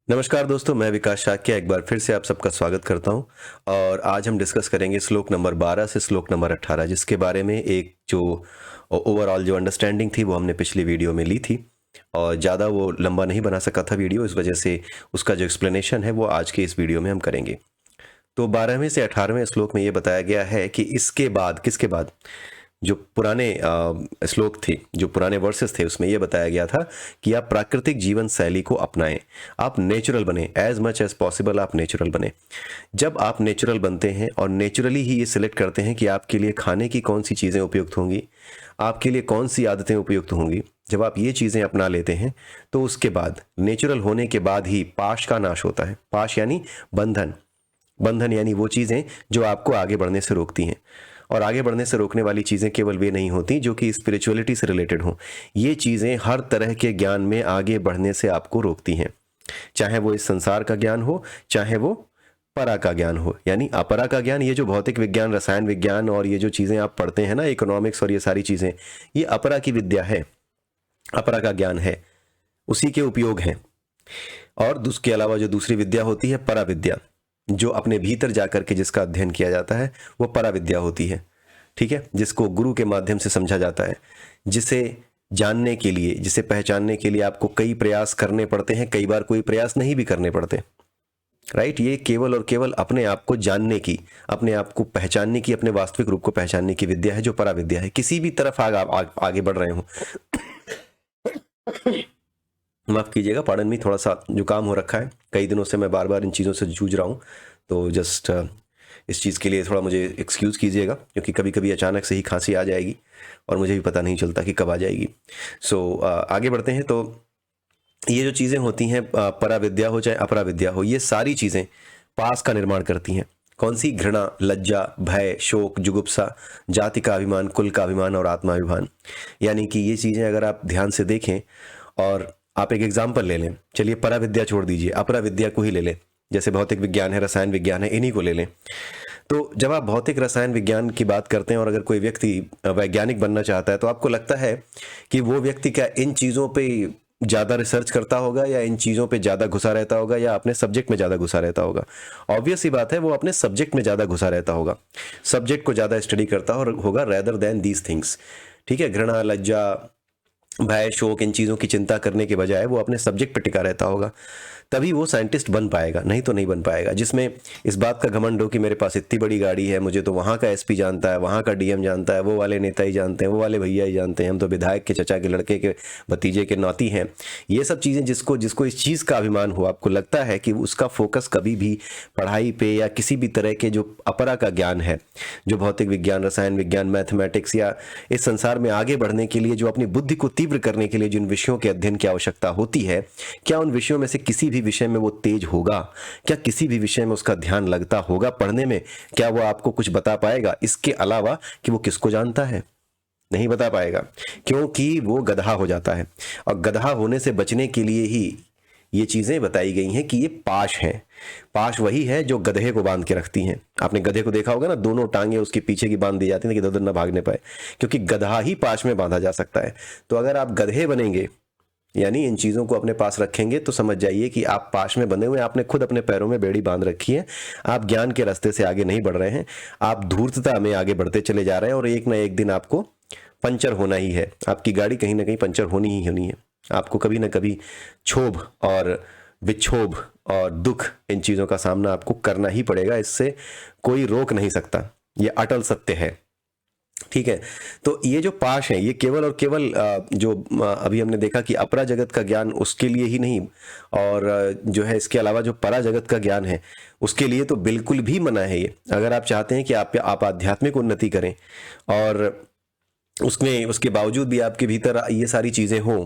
नमस्कार दोस्तों, मैं विकास शाक्य एक बार फिर से आप सबका स्वागत करता हूं। और आज हम डिस्कस करेंगे श्लोक नंबर 12 से श्लोक नंबर 18, जिसके बारे में एक जो ओवरऑल जो अंडरस्टैंडिंग थी वो हमने पिछली वीडियो में ली थी। और ज़्यादा वो लंबा नहीं बना सका था वीडियो, इस वजह से उसका जो एक्सप्लेनेशन है वो आज के इस वीडियो में हम करेंगे। तो 12वें से 18वें श्लोक में ये बताया गया है कि इसके बाद, किसके बाद, जो पुराने श्लोक थे, जो पुराने वर्सेस थे, उसमें यह बताया गया था कि आप प्राकृतिक जीवन शैली को अपनाएं, आप नेचुरल बने, एज मच एज पॉसिबल आप नेचुरल बने। जब आप नेचुरल बनते हैं और नेचुरली ही ये सिलेक्ट करते हैं कि आपके लिए खाने की कौन सी चीज़ें उपयुक्त होंगी, आपके लिए कौन सी आदतें उपयुक्त होंगी, जब आप ये चीज़ें अपना लेते हैं तो उसके बाद, नेचुरल होने के बाद ही पाश का नाश होता है। पाश यानी बंधन, बंधन यानी वो चीज़ें जो आपको आगे बढ़ने से रोकती हैं। और आगे बढ़ने से रोकने वाली चीज़ें केवल वे नहीं होती जो कि स्पिरिचुअलिटी से रिलेटेड हों। ये चीज़ें हर तरह के ज्ञान में आगे बढ़ने से आपको रोकती हैं, चाहे वो इस संसार का ज्ञान हो, चाहे वो परा का ज्ञान हो। यानी अपरा का ज्ञान, ये जो भौतिक विज्ञान, रसायन विज्ञान और ये जो चीज़ें आप पढ़ते हैं ना, इकोनॉमिक्स और ये सारी चीज़ें, ये अपरा की विद्या है, अपरा का ज्ञान है, उसी के उपयोग हैं। और उसके अलावा जो दूसरी विद्या होती है परा विद्या, जो अपने भीतर जाकर के जिसका अध्ययन किया जाता है वो परा विद्या होती है। ठीक है, जिसको गुरु के माध्यम से समझा जाता है, जिसे जानने के लिए, जिसे पहचानने के लिए आपको कई प्रयास करने पड़ते हैं, कई बार कोई प्रयास नहीं भी करने पड़ते। राइट, ये केवल और केवल अपने आप को जानने की, अपने आप को पहचानने की, अपने वास्तविक रूप को पहचानने की विद्या है, जो परा विद्या है। किसी भी तरफ आगे बढ़ रहे हो, माफ़ कीजिएगा, पार्डन में थोड़ा सा जुकाम हो रखा है, कई दिनों से मैं बार बार इन चीज़ों से जूझ रहा हूँ, तो जस्ट इस चीज़ के लिए थोड़ा मुझे एक्सक्यूज़ कीजिएगा, क्योंकि कभी कभी अचानक से ही खांसी आ जाएगी और मुझे भी पता नहीं चलता कि कब आ जाएगी। आगे बढ़ते हैं। तो ये जो चीज़ें होती हैं, परा विद्या हो चाहे अपरा विद्या हो, ये सारी चीज़ें पास का निर्माण करती हैं। कौन सी? घृणा, लज्जा, भय, शोक, जुगुप्सा, जाति का अभिमान, कुल का अभिमान और आत्माभिमान। यानी कि ये चीज़ें अगर आप ध्यान से देखें, और आप एक एग्जाम्पल ले लें, चलिए परा विद्या छोड़ दीजिए, अपरा विद्या को ही ले लें, जैसे भौतिक विज्ञान है, रसायन विज्ञान है, इन्हीं को ले लें। तो जब आप भौतिक रसायन विज्ञान की बात करते हैं और अगर कोई व्यक्ति वैज्ञानिक बनना चाहता है, तो आपको लगता है कि वो व्यक्ति क्या इन चीज़ों पे ज़्यादा रिसर्च करता होगा, या इन चीज़ों पे ज़्यादा घुसा रहता होगा, या अपने सब्जेक्ट में ज़्यादा घुसा रहता होगा? ऑब्वियस सी बात है, वो अपने सब्जेक्ट में ज़्यादा घुसा रहता होगा, सब्जेक्ट को ज़्यादा स्टडी करता होगा रेदर देन दीज थिंग्स। ठीक है, घृणा, लज्जा, भय, शोक, इन चीज़ों की चिंता करने के बजाय वो अपने सब्जेक्ट पर टिका रहता होगा, तभी वो साइंटिस्ट बन पाएगा, नहीं तो नहीं बन पाएगा। जिसमें इस बात का घमंड हो कि मेरे पास इतनी बड़ी गाड़ी है, मुझे तो वहाँ का एसपी जानता है, वहाँ का डीएम जानता है, वो वाले नेता ही जानते हैं, वो वाले भैया ही जानते हैं, हम तो विधायक के चचा के लड़के के भतीजे के नाती हैं। ये सब चीज़ें जिसको इस चीज़ का अभिमान हो, आपको लगता है कि उसका फोकस कभी भी पढ़ाई पे या किसी भी तरह के जो अपरा का ज्ञान है, जो भौतिक विज्ञान, रसायन विज्ञान, मैथमेटिक्स, या इस संसार में आगे बढ़ने के लिए जो अपनी बुद्धि को तीव्र करने के लिए जिन विषयों के अध्ययन की आवश्यकता होती है, क्या उन विषयों में से किसी भी विषय में वो तेज होगा? क्या किसी भी विषय में उसका ध्यान लगता होगा पढ़ने में? क्या वो आपको कुछ बता पाएगा इसके अलावा कि वो किसको जानता है? नहीं बता पाएगा, क्योंकि वो गधा हो जाता है। और गधा होने से बचने के लिए ही ये चीजें बताई गई हैं कि ये पाश है। पाश वही है जो गधे को बांध के रखती हैं। आपने गधे को देखा होगा ना, दोनों टांगे उसके पीछे की बांध दी जाती हैं कि इधर-उधर ना भागने पाए, क्योंकि गधा ही पाश में बांधा जा सकता है। तो अगर आप गधे बनेंगे, यानी इन चीज़ों को अपने पास रखेंगे, तो समझ जाइए कि आप पाश में बंधे हुए, आपने खुद अपने पैरों में बेड़ी बांध रखी है। आप ज्ञान के रास्ते से आगे नहीं बढ़ रहे हैं, आप धूर्तता में आगे बढ़ते चले जा रहे हैं, और एक ना एक दिन आपको पंचर होना ही है। आपकी गाड़ी कहीं ना कहीं पंचर होनी ही होनी है। आपको कभी ना कभी क्षोभ और विक्षोभ और दुख, इन चीज़ों का सामना आपको करना ही पड़ेगा, इससे कोई रोक नहीं सकता, ये अटल सत्य है। ठीक है, तो ये जो पाश है, ये केवल और केवल जो अभी हमने देखा कि अपरा जगत का ज्ञान उसके लिए ही नहीं, और जो है इसके अलावा जो परा जगत का ज्ञान है उसके लिए तो बिल्कुल भी मना है ये। अगर आप चाहते हैं कि आप आध्यात्मिक उन्नति करें और उसमें उसके बावजूद भी आपके भीतर ये सारी चीज़ें हों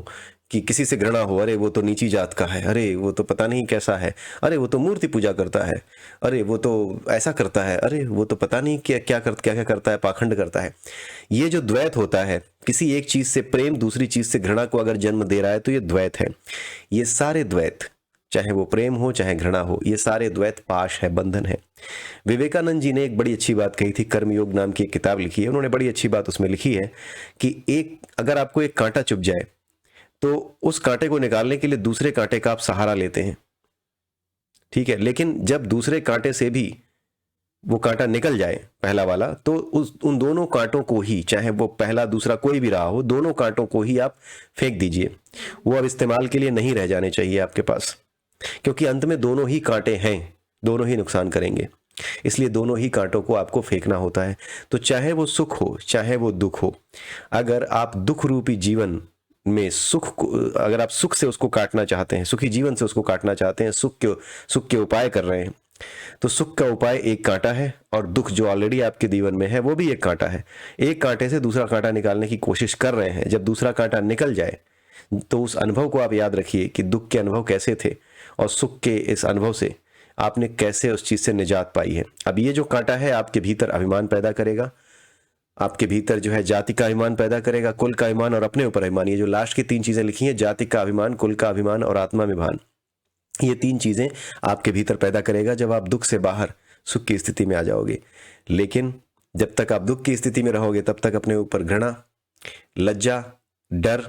कि किसी से घृणा हो, अरे वो तो नीची जात का है, अरे वो तो पता नहीं कैसा है, अरे वो तो मूर्ति पूजा करता है, अरे वो तो ऐसा करता है, अरे वो तो पता नहीं क्या क्या करता है, पाखंड करता है। ये जो द्वैत होता है, किसी एक चीज़ से प्रेम दूसरी चीज़ से घृणा को अगर जन्म दे रहा है, तो ये द्वैत है। ये सारे द्वैत, चाहे वो प्रेम हो चाहे घृणा हो, ये सारे द्वैत पाश है, बंधन है। विवेकानंद जी ने एक बड़ी अच्छी बात कही थी, कर्मयोग नाम की एक किताब लिखी है उन्होंने, बड़ी अच्छी बात उसमें लिखी है कि अगर आपको एक कांटा चुभ जाए, तो उस कांटे को निकालने के लिए दूसरे कांटे का आप सहारा लेते हैं। ठीक है, लेकिन जब दूसरे कांटे से भी वो कांटा निकल जाए पहला वाला, तो उन दोनों कांटों को ही, चाहे वो पहला दूसरा कोई भी रहा हो, दोनों कांटों को ही आप फेंक दीजिए। वो अब इस्तेमाल के लिए नहीं रह जाने चाहिए आपके पास, क्योंकि अंत में दोनों ही कांटे हैं, दोनों ही नुकसान करेंगे, इसलिए दोनों ही कांटों को आपको फेंकना होता है। तो चाहे वो सुख हो चाहे वो दुख हो, अगर आप दुख रूपी जीवन में सुख को, अगर आप सुख से उसको काटना चाहते हैं, सुखी जीवन से उसको काटना चाहते हैं, सुख के उपाय कर रहे हैं, तो सुख का उपाय एक कांटा है, और दुख जो ऑलरेडी आपके जीवन में है वो भी एक कांटा है। एक कांटे से दूसरा कांटा निकालने की कोशिश कर रहे हैं। जब दूसरा कांटा निकल जाए तो उस अनुभव को आप याद रखिए कि दुख के अनुभव कैसे थे, और सुख के इस अनुभव से आपने कैसे उस चीज से निजात पाई है। अब ये जो कांटा है आपके भीतर अभिमान पैदा करेगा, आपके भीतर जो है जाति का अभिमान पैदा करेगा, कुल का अभिमान और अपने ऊपर अभिमान। ये जो लास्ट की 3 चीजें लिखी हैं, जाति का अभिमान, कुल का अभिमान और आत्मा में भान, ये 3 चीजें आपके भीतर पैदा करेगा जब आप दुख से बाहर सुख की स्थिति में आ जाओगे। लेकिन जब तक आप दुख की स्थिति में रहोगे तब तक अपने ऊपर घृणा, लज्जा, डर,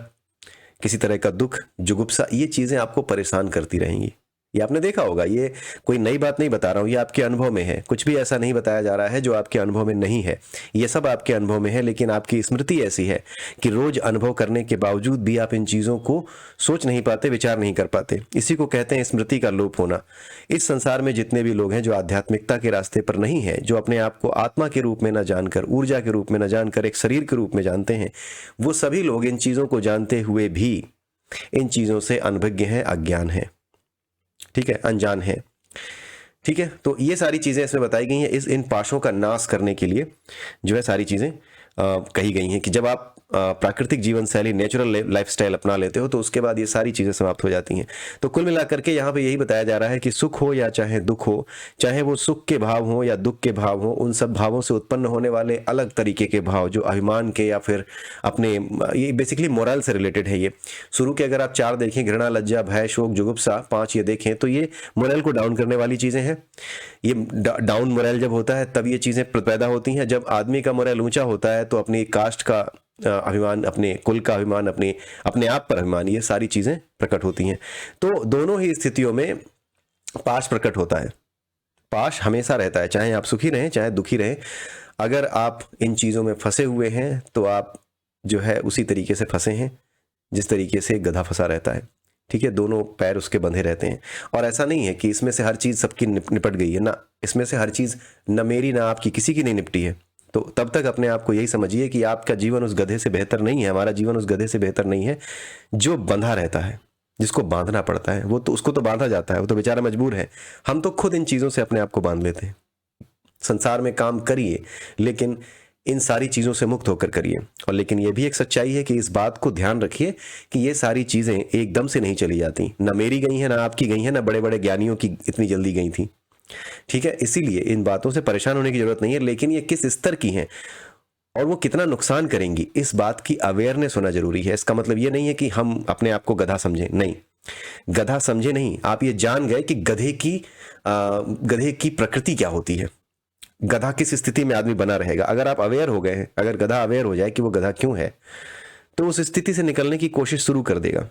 किसी तरह का दुख, जुगुप्सा, ये चीजें आपको परेशान करती रहेंगी। ये आपने देखा होगा, ये कोई नई बात नहीं बता रहा हूं, ये आपके अनुभव में है। कुछ भी ऐसा नहीं बताया जा रहा है जो आपके अनुभव में नहीं है, ये सब आपके अनुभव में है, लेकिन आपकी स्मृति ऐसी है कि रोज अनुभव करने के बावजूद भी आप इन चीजों को सोच नहीं पाते, विचार नहीं कर पाते। इसी को कहते हैं स्मृति का लोप होना। इस संसार में जितने भी लोग हैं जो आध्यात्मिकता के रास्ते पर नहीं है, जो अपने आप को आत्मा के रूप में न जानकर, ऊर्जा के रूप में न जानकर एक शरीर के रूप में जानते हैं, वो सभी लोग इन चीजों को जानते हुए भी इन चीजों से अनभिज्ञ हैं, अज्ञान है, ठीक है, अनजान है। ठीक है, तो ये सारी चीजें इसमें बताई गई हैं। इन पाशों का नाश करने के लिए जो है सारी चीजें कही गई हैं कि जब आप प्राकृतिक जीवन शैली, नेचुरल लाइफस्टाइल अपना लेते हो तो उसके बाद ये सारी चीजें समाप्त हो जाती हैं। तो कुल मिलाकर के यहाँ पे यही बताया जा रहा है कि सुख हो या चाहे दुख हो, चाहे वो सुख के भाव हो या दुख के भाव हो, उन सब भावों से उत्पन्न होने वाले अलग तरीके के भाव जो अभिमान के या फिर अपने, ये बेसिकली मोरल से रिलेटेड है। ये शुरू के अगर आप 4 देखें, घृणा, लज्जा, भय, शोक, जुगुप्सा, 5 ये देखें, तो ये मोरल को डाउन करने वाली चीजें हैं। ये डाउन मोरल जब होता है तब ये चीजें पैदा होती हैं। जब आदमी का मोरल ऊंचा होता है तो अपनी कास्ट का अभिमान, अपने कुल का अभिमान, अपने आप पर अभिमान, ये सारी चीजें प्रकट होती हैं। तो दोनों ही स्थितियों में पाश प्रकट होता है। पाश हमेशा रहता है, चाहे आप सुखी रहें चाहे दुखी रहें। अगर आप इन चीजों में फंसे हुए हैं तो आप जो है उसी तरीके से फंसे हैं जिस तरीके से गधा फंसा रहता है। ठीक है, दोनों पैर उसके बंधे रहते हैं। और ऐसा नहीं है कि इसमें से हर चीज सबकी निपट गई है ना, इसमें से हर चीज न मेरी ना आपकी, किसी की नहीं निपटी है। तो तब तक अपने आप को यही समझिए कि आपका जीवन उस गधे से बेहतर नहीं है, हमारा जीवन उस गधे से बेहतर नहीं है जो बंधा रहता है, जिसको बांधना पड़ता है। वो तो, उसको तो बांधा जाता है, वो तो बेचारा मजबूर है। हम तो खुद इन चीजों से अपने आप को बांध लेते हैं। संसार में काम करिए लेकिन इन सारी चीजों से मुक्त होकर करिए। और लेकिन ये भी एक सच्चाई है कि इस बात को ध्यान रखिए कि ये सारी चीजें एकदम से नहीं चली जाती, ना मेरी गई हैं, ना आपकी गई हैं, ना बड़े बड़े ज्ञानियों की इतनी जल्दी गई थी। ठीक है, इसीलिए इन बातों से परेशान होने की जरूरत नहीं है, लेकिन ये किस स्तर की हैं और वो कितना नुकसान करेंगी, इस बात की अवेयरनेस होना जरूरी है। इसका मतलब ये नहीं है कि हम अपने आप को गधा समझें, नहीं, गधा समझे नहीं, आप ये जान गए कि गधे की प्रकृति क्या होती है, गधा किस स्थिति में आदमी बना रहेगा। अगर आप अवेयर हो गए हैं, अगर गधा अवेयर हो जाए कि वो गधा क्यों है, तो उस स्थिति से निकलने की कोशिश शुरू कर देगा।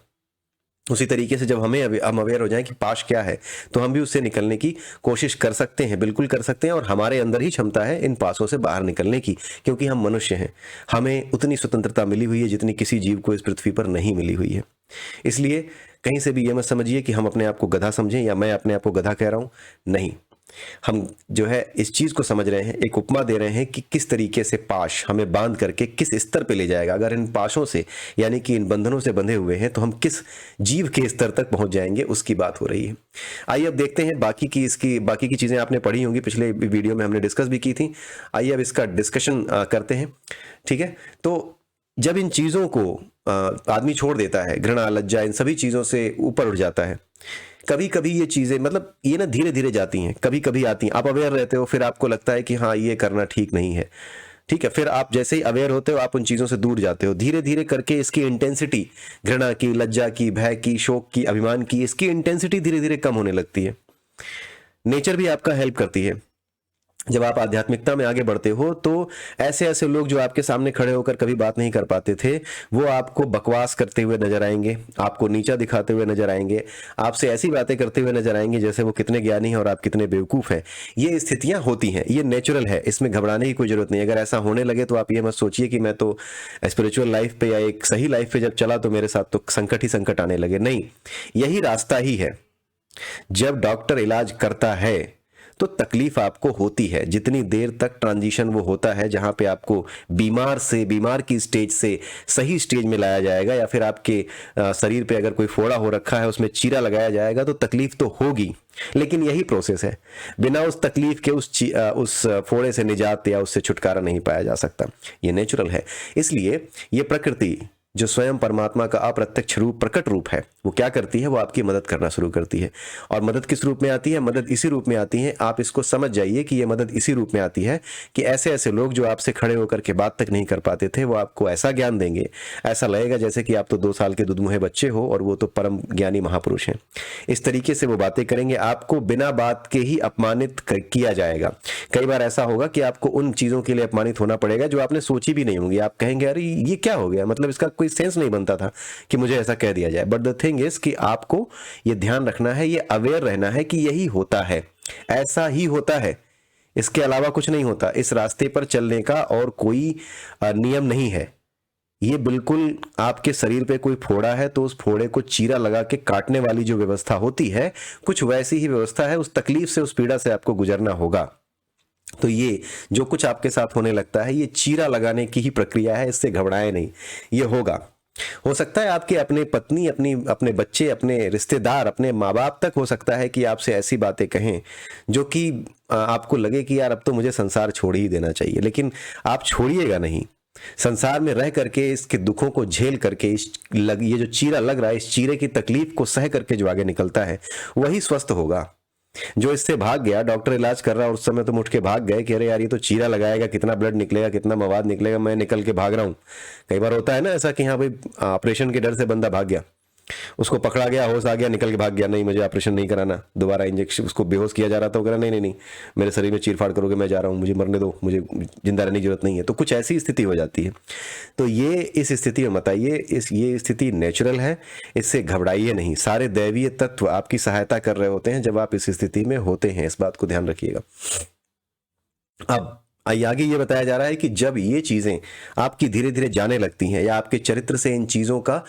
उसी तरीके से जब हम अवेयर हो जाएं कि पाश क्या है, तो हम भी उससे निकलने की कोशिश कर सकते हैं, बिल्कुल कर सकते हैं। और हमारे अंदर ही क्षमता है इन पासों से बाहर निकलने की, क्योंकि हम मनुष्य हैं, हमें उतनी स्वतंत्रता मिली हुई है जितनी किसी जीव को इस पृथ्वी पर नहीं मिली हुई है। इसलिए कहीं से भी ये मत समझिए कि हम अपने आप को गधा समझें या मैं अपने आप को गधा कह रहा हूं, नहीं। हम जो है इस चीज को समझ रहे हैं, एक उपमा दे रहे हैं कि किस तरीके से पाश हमें बांध करके किस स्तर पे ले जाएगा। अगर इन पाशों से, यानी कि इन बंधनों से बंधे हुए हैं, तो हम किस जीव के स्तर तक पहुंच जाएंगे, उसकी बात हो रही है। आइए अब देखते हैं बाकी की चीजें आपने पढ़ी होंगी, पिछले वीडियो में हमने डिस्कस भी की थी। आइए अब इसका डिस्कशन करते हैं। ठीक है, तो जब इन चीजों को आदमी छोड़ देता है, घृणा, लज्जा, इन सभी चीजों से ऊपर उठ जाता है। कभी कभी ये चीजें, मतलब ये ना धीरे धीरे जाती हैं, कभी कभी आती हैं, आप अवेयर रहते हो, फिर आपको लगता है कि हाँ ये करना ठीक नहीं है। ठीक है, फिर आप जैसे ही अवेयर होते हो आप उन चीजों से दूर जाते हो। धीरे धीरे करके इसकी इंटेंसिटी, घृणा की, लज्जा की, भय की, शोक की, अभिमान की, इसकी इंटेंसिटी धीरे धीरे कम होने लगती है। नेचर भी आपका हेल्प करती है। जब आप आध्यात्मिकता में आगे बढ़ते हो तो ऐसे ऐसे लोग जो आपके सामने खड़े होकर कभी बात नहीं कर पाते थे, वो आपको बकवास करते हुए नजर आएंगे, आपको नीचा दिखाते हुए नजर आएंगे, आपसे ऐसी बातें करते हुए नजर आएंगे जैसे वो कितने ज्ञानी हैं और आप कितने बेवकूफ़ हैं। ये स्थितियां होती हैं, ये नेचुरल है, इसमें घबराने की कोई जरूरत नहीं। अगर ऐसा होने लगे तो आप ये मत सोचिए कि मैं तो स्पिरिचुअल लाइफ पे या एक सही लाइफ पे जब चला तो मेरे साथ तो संकट ही संकट आने लगे। नहीं, यही रास्ता ही है। जब डॉक्टर इलाज करता है तो तकलीफ आपको होती है। जितनी देर तक ट्रांजिशन वो होता है जहां पे आपको बीमार की स्टेज से सही स्टेज में लाया जाएगा, या फिर आपके शरीर पे अगर कोई फोड़ा हो रखा है उसमें चीरा लगाया जाएगा, तो तकलीफ तो होगी, लेकिन यही प्रोसेस है। बिना उस तकलीफ के उस फोड़े से निजात या उससे छुटकारा नहीं पाया जा सकता। ये नेचुरल है। इसलिए ये प्रकृति जो स्वयं परमात्मा का अप्रत्यक्ष रूप, प्रकट रूप है, वो क्या करती है, वो आपकी मदद करना शुरू करती है। और मदद किस रूप में आती है? मदद इसी रूप में आती है, आप इसको समझ जाइए कि ये मदद इसी रूप में आती है कि ऐसे ऐसे लोग जो आपसे खड़े होकर के बात तक नहीं कर पाते थे, वो आपको ऐसा ज्ञान देंगे, ऐसा लगेगा जैसे कि आप तो 2 साल के दुधमुहे बच्चे हो और वो तो परम ज्ञानी महापुरुष हैं। इस तरीके से वो बातें करेंगे, आपको बिना बात के ही अपमानित किया जाएगा। कई बार ऐसा होगा कि आपको उन चीज़ों के लिए अपमानित होना पड़ेगा जो आपने सोची भी नहीं होंगी। आप कहेंगे अरे ये क्या हो गया, मतलब इसका कोई सेंस नहीं बनता था कि मुझे ऐसा कह दिया जाए। बट द थिंग इज कि आपको ये ध्यान रखना है, ये अवेयर रहना है कि यही होता है, ऐसा ही होता है, इसके अलावा कुछ नहीं होता। इस रास्ते पर चलने का और कोई नियम नहीं है। ये बिल्कुल आपके शरीर पे कोई फोड़ा है तो उस फोड़े को चीरा लगा के काटने वाली जो व्यवस्था होती है, कुछ वैसी ही व्यवस्था है। उस तकलीफ से, उस पीड़ा से आपको गुजरना होगा। तो ये जो कुछ आपके साथ होने लगता है, ये चीरा लगाने की ही प्रक्रिया है, इससे घबराए नहीं, ये होगा। हो सकता है आपके अपने पत्नी, अपने बच्चे, अपने रिश्तेदार, अपने माँ बाप तक हो सकता है कि आपसे ऐसी बातें कहें जो कि आपको लगे कि यार अब तो मुझे संसार छोड़ ही देना चाहिए, लेकिन आप छोड़िएगा नहीं। संसार में रह करके, इसके दुखों को झेल करके, ये जो चीरा लग रहा है, इस चीरे की तकलीफ को सह करके जो आगे निकलता है वही स्वस्थ होगा। जो इससे भाग गया, डॉक्टर इलाज कर रहा है, उस समय तुम उठ के भाग गए कि अरे यार ये तो चीरा लगाएगा, कितना ब्लड निकलेगा, कितना मवाद निकलेगा, मैं निकल के भाग रहा हूँ। कई बार होता है ना ऐसा कि हाँ भाई ऑपरेशन के डर से बंदा भाग गया, उसको पकड़ा गया, होश आ गया, निकल के भाग गया, नहीं मुझे ऑपरेशन नहीं कराना, दोबारा इंजेक्शन, उसको बेहोश किया जा रहा था, वो कह रहा नहीं नहीं नहीं, मेरे शरीर में चीरफाड़ करोगे, मैं जा रहा हूँ, मुझे मरने दो, मुझे जिंदा रहने की जरूरत नहीं है। तो कुछ ऐसी स्थिति हो जाती है। तो ये इस स्थिति में मत आइए, ये स्थिति नेचुरल है, इससे घबराइए नहीं। सारे दैवीय तत्व आपकी सहायता कर रहे होते हैं जब आप इस स्थिति में होते हैं, इस बात को ध्यान रखिएगा। अब आगे ये बताया जा रहा है कि जब ये चीजें आपकी धीरे धीरे जाने लगती हैं, या आपके चरित्र से इन चीजों का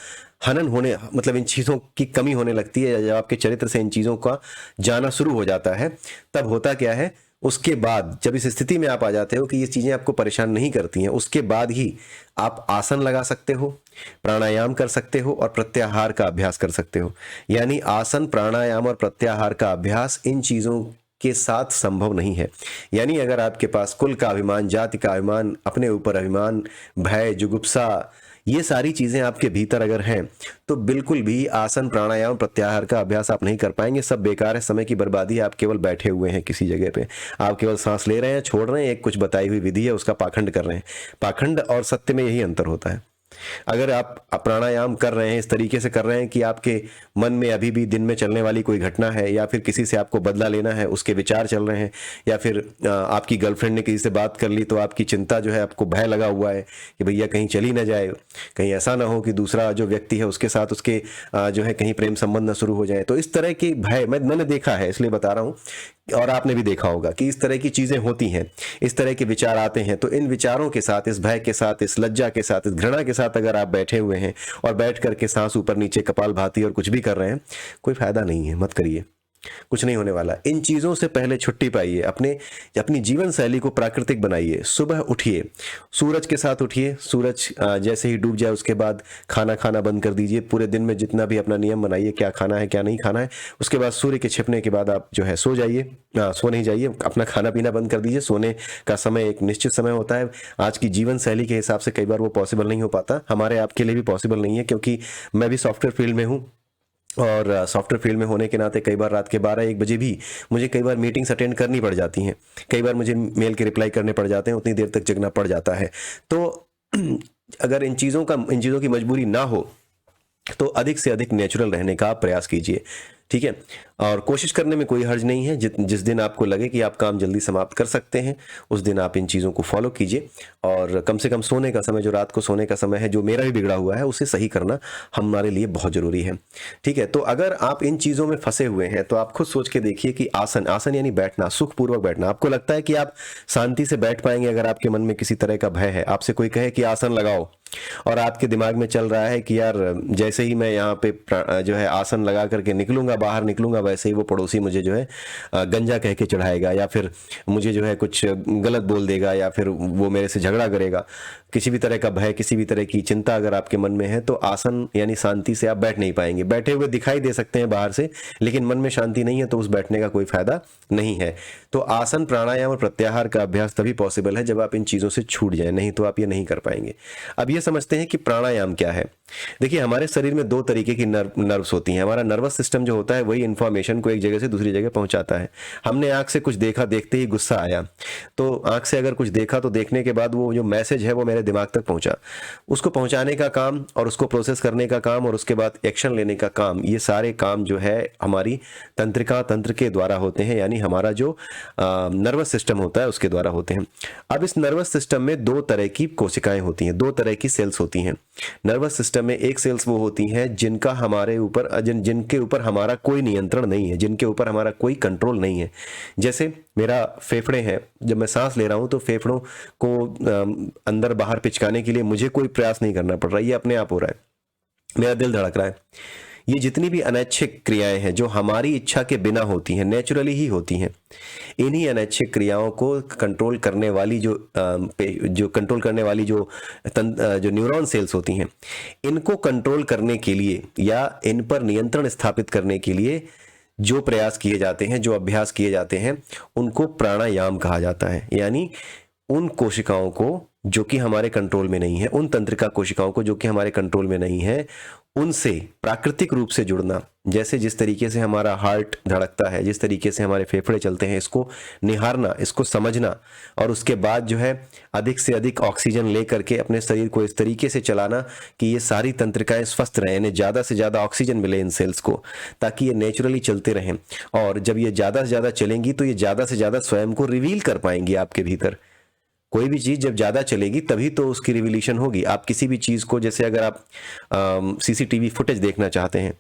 हनन होने, मतलब इन चीजों की कमी होने लगती है, या जब आपके चरित्र से इन चीजों का जाना शुरू हो जाता है, तब होता क्या है, उसके बाद जब इस स्थिति में आप आ जाते हो कि ये चीजें आपको परेशान नहीं करती हैं, उसके बाद ही आप आसन लगा सकते हो, प्राणायाम कर सकते हो और प्रत्याहार का अभ्यास कर सकते हो। यानी आसन, प्राणायाम और प्रत्याहार का अभ्यास इन चीजों के साथ संभव नहीं है। यानी अगर आपके पास कुल का अभिमान, जाति का अभिमान, अपने ऊपर अभिमान, भय, जुगुप्सा, ये सारी चीजें आपके भीतर अगर हैं, तो बिल्कुल भी आसन, प्राणायाम, प्रत्याहार का अभ्यास आप नहीं कर पाएंगे। सब बेकार है, समय की बर्बादी है। आप केवल बैठे हुए हैं किसी जगह पे, आप केवल सांस ले रहे हैं, छोड़ रहे हैं, एक कुछ बताई हुई विधि है उसका पाखंड कर रहे हैं। पाखंड और सत्य में यही अंतर होता है। अगर आप प्राणायाम कर रहे हैं, इस तरीके से कर रहे हैं कि आपके मन में अभी भी दिन में चलने वाली कोई घटना है, या फिर किसी से आपको बदला लेना है, उसके विचार चल रहे हैं, या फिर आपकी गर्लफ्रेंड ने किसी से बात कर ली तो आपकी चिंता जो है, आपको भय लगा हुआ है कि भैया कहीं चली ना जाए, कहीं ऐसा ना हो कि दूसरा जो व्यक्ति है उसके साथ उसके जो है कहीं प्रेम संबंध ना शुरू हो जाए। तो इस तरह की भय मैंने देखा है, इसलिए बता रहा हूँ, और आपने भी देखा होगा कि इस तरह की चीजें होती हैं, इस तरह के विचार आते हैं। तो इन विचारों के साथ, इस भय के साथ, इस लज्जा के साथ, इस घृणा के साथ अगर आप बैठे हुए हैं और बैठ करके सांस ऊपर नीचे, कपालभाति और कुछ भी कर रहे हैं, कोई फायदा नहीं है, मत करिए, कुछ नहीं होने वाला। इन चीजों से पहले छुट्टी पाइए, अपनी जीवन शैली को प्राकृतिक बनाइए। सुबह उठिए, सूरज के साथ उठिए, सूरज जैसे ही डूब जाए उसके बाद खाना खाना बंद कर दीजिए। पूरे दिन में जितना भी अपना नियम बनाइए, क्या खाना है क्या नहीं खाना है। उसके बाद सूर्य के छिपने के बाद आप जो है सो जाइए, सो नहीं जाइए, अपना खाना पीना बंद कर दीजिए। सोने का समय एक निश्चित समय होता है। आज की जीवन शैली के हिसाब से कई बार वो पॉसिबल नहीं हो पाता, हमारे आपके लिए भी पॉसिबल नहीं है, क्योंकि मैं भी सॉफ्टवेयर फील्ड में हूँ, और सॉफ्टवेयर फील्ड में होने के नाते कई बार रात के 12-1 बजे भी मुझे कई बार मीटिंग्स अटेंड करनी पड़ जाती हैं, कई बार मुझे मेल के रिप्लाई करने पड़ जाते हैं, उतनी देर तक जगना पड़ जाता है। तो अगर इन चीज़ों की मजबूरी ना हो तो अधिक से अधिक नेचुरल रहने का प्रयास कीजिए, ठीक है। और कोशिश करने में कोई हर्ज नहीं है। जिस दिन आपको लगे कि आप काम जल्दी समाप्त कर सकते हैं उस दिन आप इन चीज़ों को फॉलो कीजिए। और कम से कम सोने का समय, जो रात को सोने का समय है, जो मेरा भी बिगड़ा हुआ है, उसे सही करना हमारे लिए बहुत ज़रूरी है। ठीक है, तो अगर आप इन चीज़ों में फंसे हुए हैं तो आप खुद सोच के देखिए कि आसन, आसन यानी बैठना, सुखपूर्वक बैठना, आपको लगता है कि आप शांति से बैठ पाएंगे अगर आपके मन में किसी तरह का भय है, आपसे कोई कहे कि आसन लगाओ और आपके दिमाग में चल रहा है कि यार जैसे ही मैं यहाँ पे जो है आसन लगा करके निकलूंगा, बाहर निकलूंगा, वैसे ही वो पड़ोसी मुझे जो है गंजा कह के चढ़ाएगा, या फिर मुझे जो है कुछ गलत बोल देगा, या फिर वो मेरे से झगड़ा करेगा। किसी भी तरह का भय, किसी भी तरह की चिंता अगर आपके मन में है तो आसन यानी शांति से आप बैठ नहीं पाएंगे। बैठे हुए दिखाई दे सकते हैं बाहर से, लेकिन मन में शांति नहीं है तो उस बैठने का कोई फायदा नहीं है। तो आसन, प्राणायाम और प्रत्याहार का अभ्यास तभी पॉसिबल है जब आप इन चीज़ों से छूट जाए, नहीं तो आप ये नहीं कर पाएंगे। अब ये समझते हैं कि प्राणायाम क्या है। देखिए, हमारे शरीर में दो तरीके की नर्व्स होती हैं। हमारा नर्वस सिस्टम जो होता है वही इंफॉर्मेशन को एक जगह से दूसरी जगह पहुंचाता है। हमने आंख से कुछ देखा, देखते ही गुस्सा आया, तो आंख से अगर कुछ देखा तो देखने के बाद वो जो मैसेज है वो मेरे दिमाग तक पहुंचा, उसको पहुंचाने का काम और उसको प्रोसेस करने का काम और उसके बाद एक्शन लेने का काम, ये सारे काम जो है हमारी तंत्रिका, तंत्र के द्वारा होते हैं, यानी हमारा जो नर्वस सिस्टम होता है उसके द्वारा होते हैं। अब इस नर्वस सिस्टम में दो तरह की कोशिकाएं होती हैं, दो तरह की सेल्स होती हैं। नर्वस सिस्टम में एक सेल्स वो होती हैं जिनका हमारे ऊपर जिनके ऊपर हमारा कोई नियंत्रण नहीं है, जिनके ऊपर हमारा कोई कंट्रोल नहीं है। जैसे मेरा फेफड़े हैं, जब मैं सांस ले रहा हूं तो फेफड़ों को अंदर बाहर पिचकाने के लिए मुझे कोई प्रयास नहीं करना पड़ रहा है, ये अपने आप हो रहा है। मेरा दिल धड़क रहा है। ये जितनी भी अनैच्छिक क्रियाएं हैं जो हमारी इच्छा के बिना होती हैं, नेचुरली ही होती हैं, इन्हीं अनैच्छिक क्रियाओं को कंट्रोल करने वाली जो न्यूरॉन सेल्स होती हैं, इनको कंट्रोल करने के लिए या इन पर नियंत्रण स्थापित करने के लिए जो प्रयास किए जाते हैं, जो अभ्यास किए जाते हैं, उनको प्राणायाम कहा जाता है। यानी उन कोशिकाओं को जो कि हमारे कंट्रोल में नहीं है, उन तंत्रिका कोशिकाओं को जो कि हमारे कंट्रोल में नहीं है, उनसे प्राकृतिक रूप से जुड़ना। जैसे जिस तरीके से हमारा हार्ट धड़कता है, जिस तरीके से हमारे फेफड़े चलते हैं, इसको निहारना, इसको समझना, और उसके बाद जो है अधिक से अधिक ऑक्सीजन ले करके अपने शरीर को इस तरीके से चलाना कि ये सारी तंत्रिकाएं स्वस्थ रहें, इन्हें ज़्यादा से ज़्यादा ऑक्सीजन मिले इन सेल्स को, ताकि ये नेचुरली चलते रहें। और जब ये ज़्यादा से ज़्यादा चलेंगी तो ये ज़्यादा से ज़्यादा स्वयं को रिवील कर पाएंगी आपके भीतर। कोई भी चीज़ जब ज़्यादा चलेगी तभी तो उसकी रिवोल्यूशन होगी। आप किसी भी चीज़ को, जैसे अगर आप सीसीटीवी फुटेज देखना चाहते हैं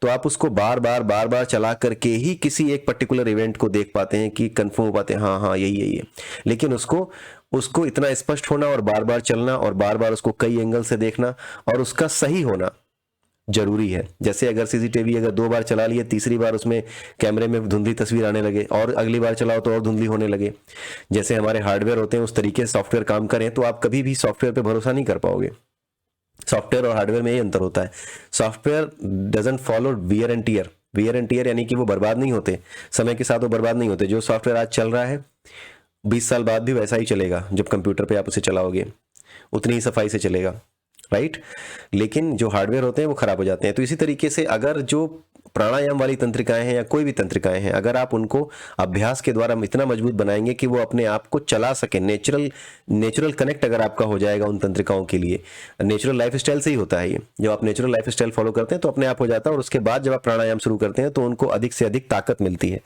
तो आप उसको बार बार चला करके ही किसी एक पर्टिकुलर इवेंट को देख पाते हैं कि कंफर्म हो पाते हैं, हाँ यही है। लेकिन उसको इतना स्पष्ट होना और बार बार चलना और बार बार उसको कई एंगल से देखना और उसका सही होना जरूरी है। जैसे अगर सीसीटीवी अगर 2 बार चला लिए, तीसरी बार उसमें कैमरे में धुंधली तस्वीर आने लगे और अगली बार चलाओ तो और धुंधली होने लगे, जैसे हमारे हार्डवेयर होते हैं उस तरीके से सॉफ्टवेयर काम करें तो आप कभी भी सॉफ्टवेयर पे भरोसा नहीं कर पाओगे। सॉफ्टवेयर और हार्डवेयर में ये अंतर होता है। Software doesn't follow wear and tear. Wear and tear यानी कि वो बर्बाद नहीं होते, समय के साथ वो बर्बाद नहीं होते। जो सॉफ्टवेयर आज चल रहा है 20 साल बाद भी वैसा ही चलेगा। जब कंप्यूटर पे आप उसे चलाओगे उतनी ही सफाई से चलेगा, राइट। लेकिन जो हार्डवेयर होते हैं वो खराब हो जाते हैं। तो इसी तरीके से अगर जो प्राणायाम वाली तंत्रिकाएं हैं या कोई भी तंत्रिकाएं हैं, अगर आप उनको अभ्यास के द्वारा इतना मजबूत बनाएंगे कि वो अपने आप को चला सके, नेचुरल कनेक्ट अगर आपका हो जाएगा उन तंत्रिकाओं के लिए। नेचुरल लाइफस्टाइल से ही होता है ये। जब आप नेचुरल लाइफस्टाइल फॉलो करते हैं तो अपने आप हो जाता है, और उसके बाद जब आप प्राणायाम शुरू करते हैं तो उनको अधिक से अधिक ताकत मिलती है।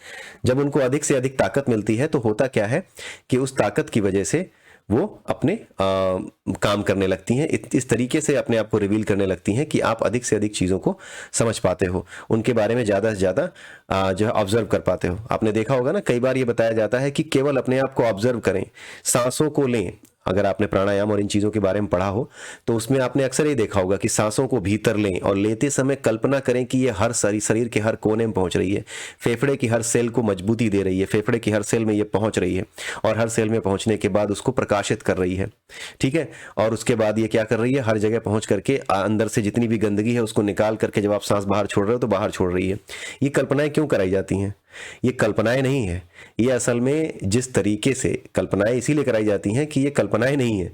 जब उनको अधिक से अधिक ताकत मिलती है तो होता क्या है कि उस ताकत की वजह से वो अपने काम करने लगती हैं, इस तरीके से अपने आप को रिवील करने लगती हैं कि आप अधिक से अधिक चीज़ों को समझ पाते हो, उनके बारे में ज़्यादा से ज़्यादा जो है ऑब्जर्व कर पाते हो। आपने देखा होगा ना, कई बार ये बताया जाता है कि केवल अपने आप को ऑब्जर्व करें, सांसों को लें। अगर आपने प्राणायाम और इन चीज़ों के बारे में पढ़ा हो तो उसमें आपने अक्सर ये देखा होगा कि सांसों को भीतर लें और लेते समय कल्पना करें कि ये हर शरीर के हर कोने में पहुंच रही है, फेफड़े की हर सेल को मजबूती दे रही है, फेफड़े की हर सेल में ये पहुंच रही है और हर सेल में पहुंचने के बाद उसको प्रकाशित कर रही है, ठीक है। और उसके बाद ये क्या कर रही है, हर जगह पहुंच करके अंदर से जितनी भी गंदगी है उसको निकाल करके जब आप सांस बाहर छोड़ रहे हो तो बाहर छोड़ रही है। ये कल्पनाएं क्यों कराई जाती हैं? ये कल्पनाएं नहीं है, ये असल में जिस तरीके से कल्पनाएं इसीलिए कराई जाती हैं कि ये कल्पनाएं नहीं है,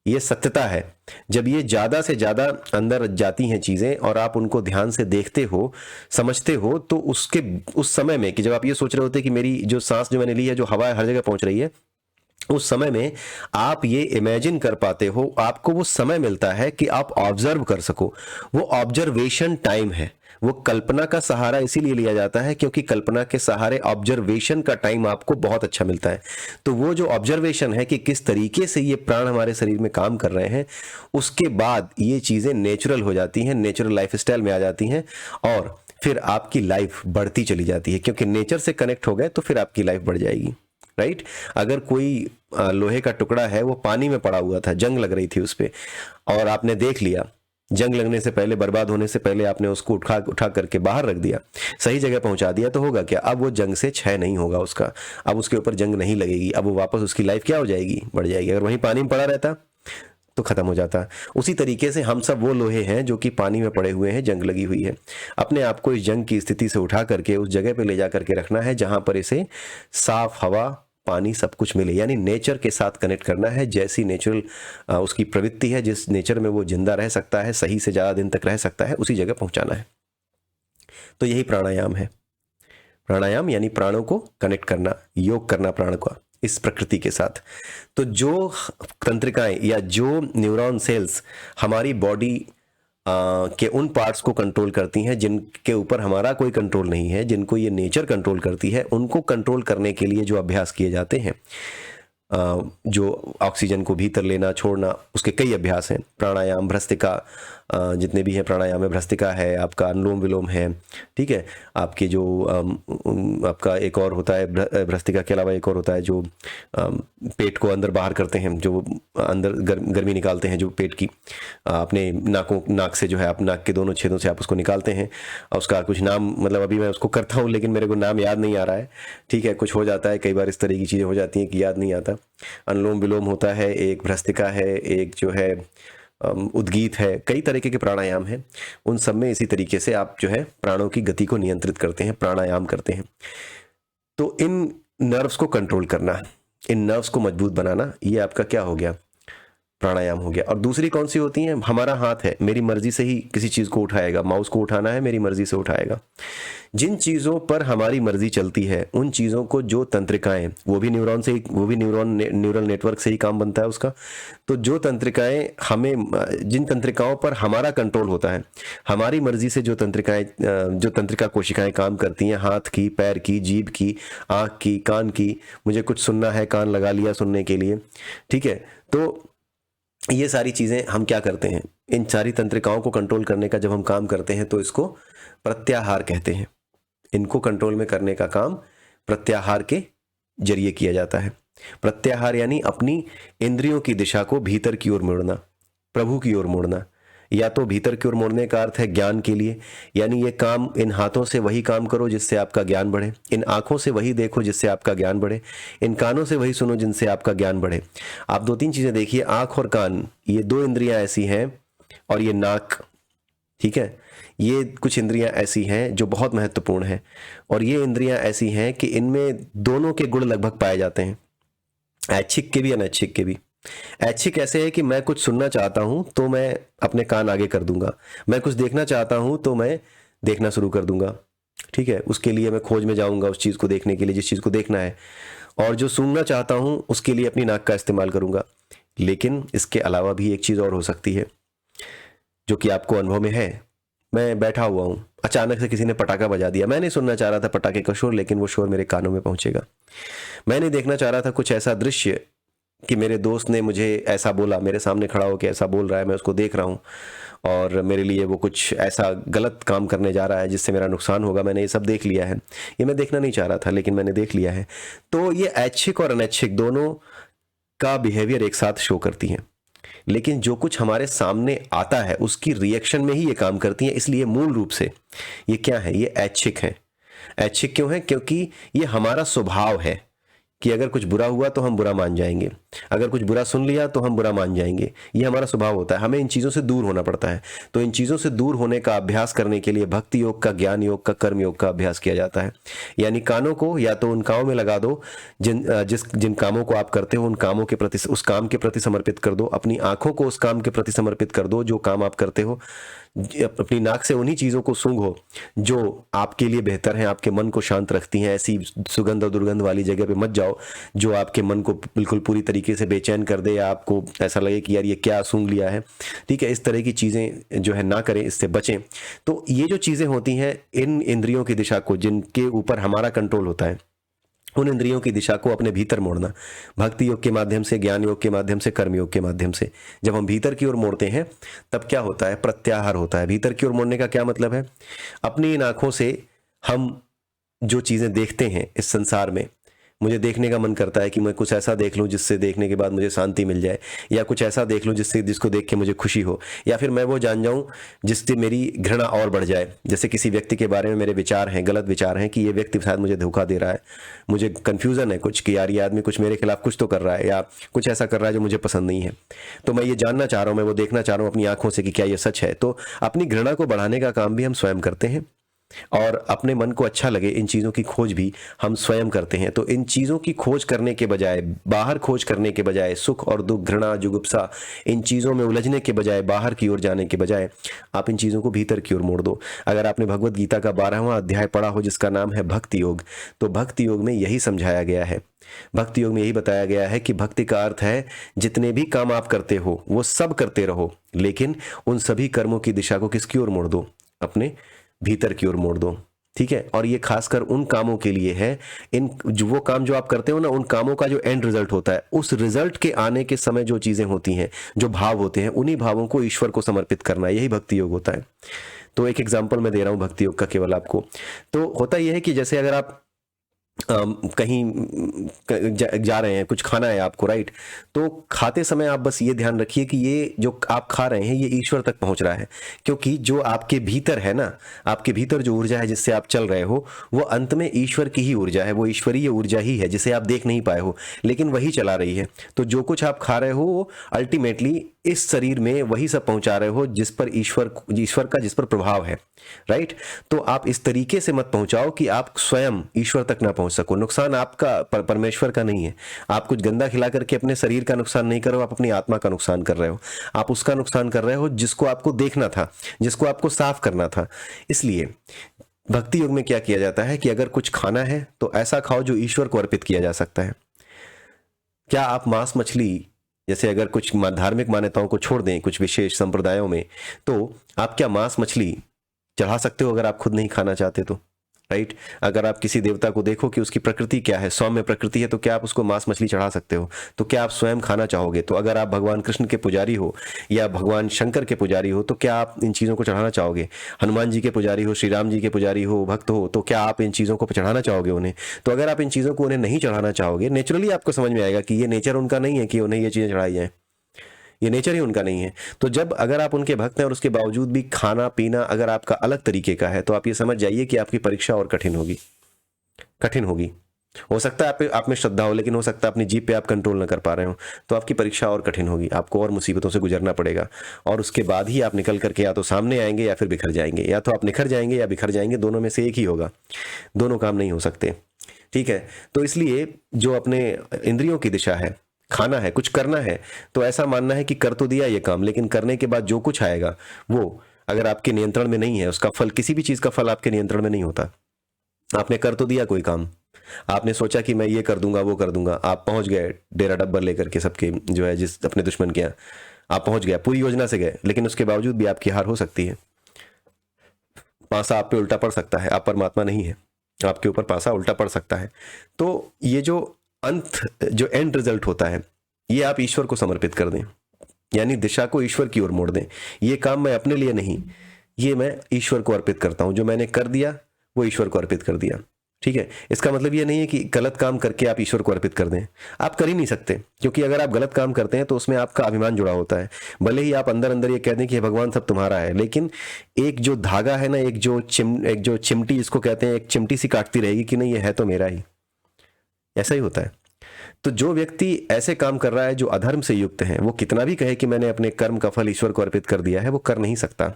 ये सत्यता है। जब ये ज़्यादा से ज़्यादा अंदर जाती हैं चीज़ें और आप उनको ध्यान से देखते हो, समझते हो, तो उस समय में कि जब आप ये सोच रहे होते कि मेरी जो सांस जो मैंने ली है, जो हवा हर जगह पहुंच रही है, उस समय में आप ये इमेजिन कर पाते हो, आपको वो समय मिलता है कि आप ऑब्जर्व कर सको। वो ऑब्जर्वेशन टाइम है, वो कल्पना का सहारा इसीलिए लिया जाता है क्योंकि कल्पना के सहारे ऑब्जर्वेशन का टाइम आपको बहुत अच्छा मिलता है। तो वो जो ऑब्जर्वेशन है कि किस तरीके से ये प्राण हमारे शरीर में काम कर रहे हैं, उसके बाद ये चीज़ें नेचुरल हो जाती हैं, नेचुरल लाइफस्टाइल में आ जाती हैं और फिर आपकी लाइफ बढ़ती चली जाती है, क्योंकि नेचर से कनेक्ट हो गए तो फिर आपकी लाइफ बढ़ जाएगी, राइट। अगर कोई लोहे का टुकड़ा है, वो पानी में पड़ा हुआ था, जंग लग रही थी उस पे, और आपने देख लिया, जंग लगने से पहले, बर्बाद होने से पहले आपने उसको उठा करके बाहर रख दिया, सही जगह पहुंचा दिया, तो होगा क्या, अब वो जंग से क्षय नहीं होगा उसका, अब उसके ऊपर जंग नहीं लगेगी, अब वो वापस उसकी लाइफ क्या हो जाएगी, बढ़ जाएगी। अगर वहीं पानी में पड़ा रहता तो खत्म हो जाता। उसी तरीके से हम सब वो लोहे हैं जो कि पानी में पड़े हुए हैं, जंग लगी हुई है। अपने आप को इस जंग की स्थिति से उठा करके उस जगह पे ले जा करके रखना है जहां पर इसे साफ हवा, पानी, सब कुछ मिले, यानी नेचर के साथ कनेक्ट करना है। जैसी नेचुरल उसकी प्रवृत्ति है, जिस नेचर में वो जिंदा रह सकता है, सही से ज़्यादा दिन तक रह सकता है, उसी जगह पहुंचाना है। तो यही प्राणायाम है। प्राणायाम यानी प्राणों को कनेक्ट करना, योग करना प्राण का इस प्रकृति के साथ। तो जो तंत्रिकाएं या जो न्यूरॉन सेल्स हमारी बॉडी के उन पार्ट्स को कंट्रोल करती हैं जिनके ऊपर हमारा कोई कंट्रोल नहीं है, जिनको ये नेचर कंट्रोल करती है, उनको कंट्रोल करने के लिए जो अभ्यास किए जाते हैं, जो ऑक्सीजन को भीतर लेना छोड़ना, उसके कई अभ्यास हैं। प्राणायाम, भ्रस्तिका, जितने भी हैं प्राणायाम है, भ्रस्तिका है, आपका अनुलोम विलोम है, ठीक है, आपके जो आपका एक और होता है, भ्रस्तिका के अलावा एक और होता है जो पेट को अंदर बाहर करते हैं, जो अंदर गर्मी निकालते हैं, जो पेट की अपने नाक से जो है, आप नाक के दोनों छेदों से आप उसको निकालते हैं। और उसका कुछ नाम, मतलब अभी मैं उसको करता हूँ लेकिन मेरे को नाम याद नहीं आ रहा है, ठीक है, कुछ हो जाता है, कई बार इस तरह की चीज़ें हो जाती हैं कि याद नहीं आता। अनुलोम विलोम होता है, एक भ्रस्तिका है, एक जो है उद्गीत है, कई तरीके के प्राणायाम हैं। उन सब में इसी तरीके से आप जो है प्राणों की गति को नियंत्रित करते हैं, प्राणायाम करते हैं। तो इन नर्व्स को कंट्रोल करना, इन नर्व्स को मजबूत बनाना, ये आपका क्या हो गया, प्राणायाम हो गया। और दूसरी कौन सी होती है, हमारा हाथ है, मेरी मर्जी से ही किसी चीज़ को उठाएगा, माउस को उठाना है मेरी मर्जी से उठाएगा। जिन चीज़ों पर हमारी मर्जी चलती है, उन चीज़ों को जो तंत्रिकाएं, वो भी न्यूरॉन से ही, वो भी न्यूरल नेटवर्क से ही काम बनता है उसका। तो जो तंत्रिकाएं हमें, जिन तंत्रिकाओं पर हमारा कंट्रोल होता है, हमारी मर्जी से जो तंत्रिकाएं, जो तंत्रिका कोशिकाएं काम करती हैं, हाथ की, पैर की, जीभ की, आँख की, कान की, मुझे कुछ सुनना है, कान लगा लिया सुनने के लिए, ठीक है। तो ये सारी चीज़ें हम क्या करते हैं, इन सारी तंत्रिकाओं को कंट्रोल करने का जब हम काम करते हैं तो इसको प्रत्याहार कहते हैं। इनको कंट्रोल में करने का काम प्रत्याहार के जरिए किया जाता है। प्रत्याहार यानी अपनी इंद्रियों की दिशा को भीतर की ओर मोड़ना, प्रभु की ओर मोड़ना। या तो भीतर की ओर मोड़ने का अर्थ है ज्ञान के लिए, यानी ये काम, इन हाथों से वही काम करो जिससे आपका ज्ञान बढ़े, इन आंखों से वही देखो जिससे आपका ज्ञान बढ़े, इन कानों से वही सुनो जिनसे आपका ज्ञान बढ़े। आप दो तीन चीज़ें देखिए, आंख और कान, ये दो इंद्रियां ऐसी हैं, और ये नाक, ठीक है, ये कुछ इंद्रियां ऐसी हैं जो बहुत महत्वपूर्ण हैं, और ये इंद्रियां ऐसी हैं कि इनमें दोनों के गुण लगभग पाए जाते हैं, ऐच्छिक के भी अनैच्छिक के भी। ऐच्छिक ऐसे है कि मैं कुछ सुनना चाहता हूं तो मैं अपने कान आगे कर दूंगा, मैं कुछ देखना चाहता हूं तो मैं देखना शुरू कर दूंगा, ठीक है, उसके लिए मैं खोज में जाऊंगा उस चीज़ को देखने के लिए जिस चीज़ को देखना है, और जो सुनना चाहता हूं उसके लिए अपनी नाक का इस्तेमाल करूंगा। लेकिन इसके अलावा भी एक चीज़ और हो सकती है जो कि आपको अनुभव में है। मैं बैठा हुआ हूँ, अचानक से किसी ने पटाखा बजा दिया, मैं नहीं सुनना चाह रहा था पटाखे का शोर, लेकिन वो शोर मेरे कानों में पहुंचेगा। मैं नहीं देखना चाह रहा था कुछ ऐसा दृश्य कि मेरे दोस्त ने मुझे ऐसा बोला, मेरे सामने खड़ा होकर ऐसा बोल रहा है, मैं उसको देख रहा हूँ और मेरे लिए वो कुछ ऐसा गलत काम करने जा रहा है जिससे मेरा नुकसान होगा, मैंने ये सब देख लिया है। ये मैं देखना नहीं चाह रहा था लेकिन मैंने देख लिया है। तो ये ऐच्छिक और अनैच्छिक दोनों का बिहेवियर एक साथ शो करती हैं, लेकिन जो कुछ हमारे सामने आता है उसकी रिएक्शन में ही ये काम करती हैं। इसलिए मूल रूप से ये क्या है, ये ऐच्छिक है। ऐच्छिक क्यों है? क्योंकि ये हमारा स्वभाव है कि अगर कुछ बुरा हुआ तो हम बुरा मान जाएंगे, अगर कुछ बुरा सुन लिया तो हम बुरा मान जाएंगे, ये हमारा स्वभाव होता है। हमें इन चीज़ों से दूर होना पड़ता है। तो इन चीज़ों से दूर होने का अभ्यास करने के लिए भक्ति योग का, ज्ञान योग का, कर्म योग का अभ्यास किया जाता है। यानी कानों को या तो उन कामों में लगा दो जिन कामों को आप करते हो, उन कामों के प्रति, उस काम के प्रति समर्पित कर दो। अपनी आंखों को उस काम के प्रति समर्पित कर दो जो काम आप करते हो। अपनी नाक से उन्हीं चीज़ों को सूंघो जो आपके लिए बेहतर हैं, आपके मन को शांत रखती हैं। ऐसी सुगंध और दुर्गंध वाली जगह पे मत जाओ जो आपके मन को बिल्कुल पूरी तरीके तरीके से बेचैन कर दे या आपको ऐसा लगे कि यार ये क्या सूंघ लिया है, ठीक है, इस तरह की चीज़ें जो है ना करें, इससे बचें। तो ये जो चीज़ें होती हैं इन इंद्रियों की दिशा को, जिनके ऊपर हमारा कंट्रोल होता है, उन इंद्रियों की दिशा को अपने भीतर मोड़ना, भक्ति योग के माध्यम से, ज्ञान योग के माध्यम से, कर्म योग के माध्यम से। जब हम भीतर की ओर मोड़ते हैं तब क्या होता है, प्रत्याहार होता है। भीतर की ओर मोड़ने का क्या मतलब है, अपनी इन आंखों से हम जो चीज़ें देखते हैं इस संसार में, मुझे देखने का मन करता है कि मैं कुछ ऐसा देख लूं जिससे देखने के बाद मुझे शांति मिल जाए, या कुछ ऐसा देख लूं जिसको देख के मुझे खुशी हो, या फिर मैं वो जान जाऊं जिससे मेरी घृणा और बढ़ जाए। जैसे किसी व्यक्ति के बारे में मेरे विचार हैं, गलत विचार हैं कि ये व्यक्ति शायद मुझे धोखा दे रहा है, मुझे कन्फ्यूज़न है कुछ कि यार ये आदमी कुछ मेरे खिलाफ कुछ तो कर रहा है या कुछ ऐसा कर रहा है जो मुझे पसंद नहीं है। तो मैं ये जानना चाह रहा हूँ, मैं वो देखना चाह रहा हूँ अपनी आंखों से कि क्या ये सच है। तो अपनी घृणा को बढ़ाने का काम भी हम स्वयं करते हैं, और अपने मन को अच्छा लगे इन चीज़ों की खोज भी हम स्वयं करते हैं। तो इन चीज़ों की खोज करने के बजाय, बाहर खोज करने के बजाय, सुख और दुख, घृणा, जुगुप्सा, इन चीज़ों में उलझने के बजाय, बाहर की ओर जाने के बजाय आप इन चीज़ों को भीतर की ओर मोड़ दो। अगर आपने भगवत गीता का 12वां अध्याय पढ़ा हो जिसका नाम है भक्ति योग, तो भक्ति योग में यही समझाया गया है। भक्ति योग में यही बताया गया है कि भक्ति का अर्थ है जितने भी काम आप करते हो वो सब करते रहो, लेकिन उन सभी कर्मों की दिशा को किसकी ओर मोड़ दो, अपने भीतर की ओर मोड़ दो, ठीक है। और ये खासकर उन कामों के लिए है, इन जो वो काम जो आप करते हो ना, उन कामों का जो एंड रिजल्ट होता है, उस रिजल्ट के आने के समय जो चीजें होती हैं, जो भाव होते हैं, उन्हीं भावों को ईश्वर को समर्पित करना, यही भक्ति योग होता है। तो एक एग्जांपल मैं दे रहा हूं भक्ति योग का केवल आपको। तो होता यह है कि जैसे अगर आप कहीं जा रहे हैं, कुछ खाना है आपको, राइट, तो खाते समय आप बस ये ध्यान रखिए कि ये जो आप खा रहे हैं ये ईश्वर तक पहुंच रहा है, क्योंकि जो आपके भीतर है ना, आपके भीतर जो ऊर्जा है जिससे आप चल रहे हो, वो अंत में ईश्वर की ही ऊर्जा है, वो ईश्वरीय ऊर्जा ही है जिसे आप देख नहीं पाए हो, लेकिन वही चला रही है। तो जो कुछ आप खा रहे हो वो अल्टीमेटली इस शरीर में वही सब पहुंचा रहे हो जिस पर ईश्वर का जिस पर प्रभाव है, राइट। तो आप इस तरीके से मत पहुंचाओ कि आप स्वयं ईश्वर तक ना पहुंच सको। नुकसान आपका परमेश्वर का नहीं है। आप कुछ गंदा खिला करके अपने शरीर का नुकसान नहीं कर रहे हो, आप अपनी आत्मा का नुकसान कर रहे हो। आप उसका नुकसान कर रहे हो जिसको आपको देखना था, जिसको आपको साफ करना था। इसलिए भक्ति योग में क्या किया जाता है कि अगर कुछ खाना है तो ऐसा खाओ जो ईश्वर को अर्पित किया जा सकता है। क्या आप मांस मछली, जैसे अगर कुछ धार्मिक मान्यताओं को छोड़ दें, कुछ विशेष संप्रदायों में, तो आप क्या मांस मछली चढ़ा सकते हो अगर आप खुद नहीं खाना चाहते तो, राइट। अगर आप किसी देवता को देखो कि उसकी प्रकृति क्या है, सौम्य प्रकृति है, तो क्या आप उसको मांस मछली चढ़ा सकते हो? तो क्या आप स्वयं खाना चाहोगे? तो अगर आप भगवान कृष्ण के पुजारी हो या भगवान शंकर के पुजारी हो, तो क्या आप इन चीज़ों को चढ़ाना चाहोगे? हनुमान जी के पुजारी हो, श्री राम जी के पुजारी हो, भक्त हो, तो क्या आप इन चीज़ों को चढ़ाना चाहोगे उन्हें? तो अगर आप इन चीज़ों को उन्हें नहीं चढ़ाना चाहोगे, नेचुरली आपको समझ में आएगा कि ये नेचर उनका नहीं है कि उन्हें ये चीज़ें चढ़ाई जाएँ, ये नेचर ही उनका नहीं है। तो जब अगर आप उनके भक्त हैं और उसके बावजूद भी खाना पीना अगर आपका अलग तरीके का है, तो आप ये समझ जाइए कि आपकी परीक्षा और कठिन होगी, कठिन होगी। हो सकता है आप में श्रद्धा हो, लेकिन हो सकता है अपनी जीभ पे आप कंट्रोल न कर पा रहे हो, तो आपकी परीक्षा और कठिन होगी, आपको और मुसीबतों से गुजरना पड़ेगा। और उसके बाद ही आप निकल करके या तो सामने आएंगे या फिर बिखर जाएंगे, या तो आप निखर जाएंगे या बिखर जाएंगे, दोनों में से एक ही होगा, दोनों काम नहीं हो सकते, ठीक है। तो इसलिए जो अपने इंद्रियों की दिशा है, खाना है, कुछ करना है, तो ऐसा मानना है कि कर तो दिया ये काम, लेकिन करने के बाद जो कुछ आएगा वो अगर आपके नियंत्रण में नहीं है, उसका फल, किसी भी चीज का फल आपके नियंत्रण में नहीं होता। आपने कर तो दिया कोई काम, आपने सोचा कि मैं ये कर दूंगा वो कर दूंगा, आप पहुंच गए डेरा डब्बर लेकर के सबके जो है जिस अपने दुश्मन के यहाँ आप पहुंच गए, पूरी योजना से गए, लेकिन उसके बावजूद भी आपकी हार हो सकती है, पासा आप पे उल्टा पड़ सकता है। आप परमात्मा नहीं है, आपके ऊपर पासा उल्टा पड़ सकता है। तो ये जो जो एंड रिजल्ट होता है, ये आप ईश्वर को समर्पित कर दें, यानी दिशा को ईश्वर की ओर मोड़ दें। ये काम मैं अपने लिए नहीं, ये मैं ईश्वर को अर्पित करता हूं, जो मैंने कर दिया वो ईश्वर को अर्पित कर दिया, ठीक है। इसका मतलब ये नहीं है कि गलत काम करके आप ईश्वर को अर्पित कर दें, आप कर ही नहीं सकते, क्योंकि अगर आप गलत काम करते हैं तो उसमें आपका अभिमान जुड़ा होता है। भले ही आप अंदर अंदर ये कह दें कि भगवान सब तुम्हारा है, लेकिन एक जो धागा है ना, एक जो चिमटी जिसको कहते हैं, एक चिमटी सी काटती रहेगी कि नहीं ये है तो मेरा ही, ऐसा ही होता है। तो जो व्यक्ति ऐसे काम कर रहा है जो अधर्म से युक्त है, वो कितना भी कहे कि मैंने अपने कर्म का फल ईश्वर को अर्पित कर दिया है, वो कर नहीं सकता।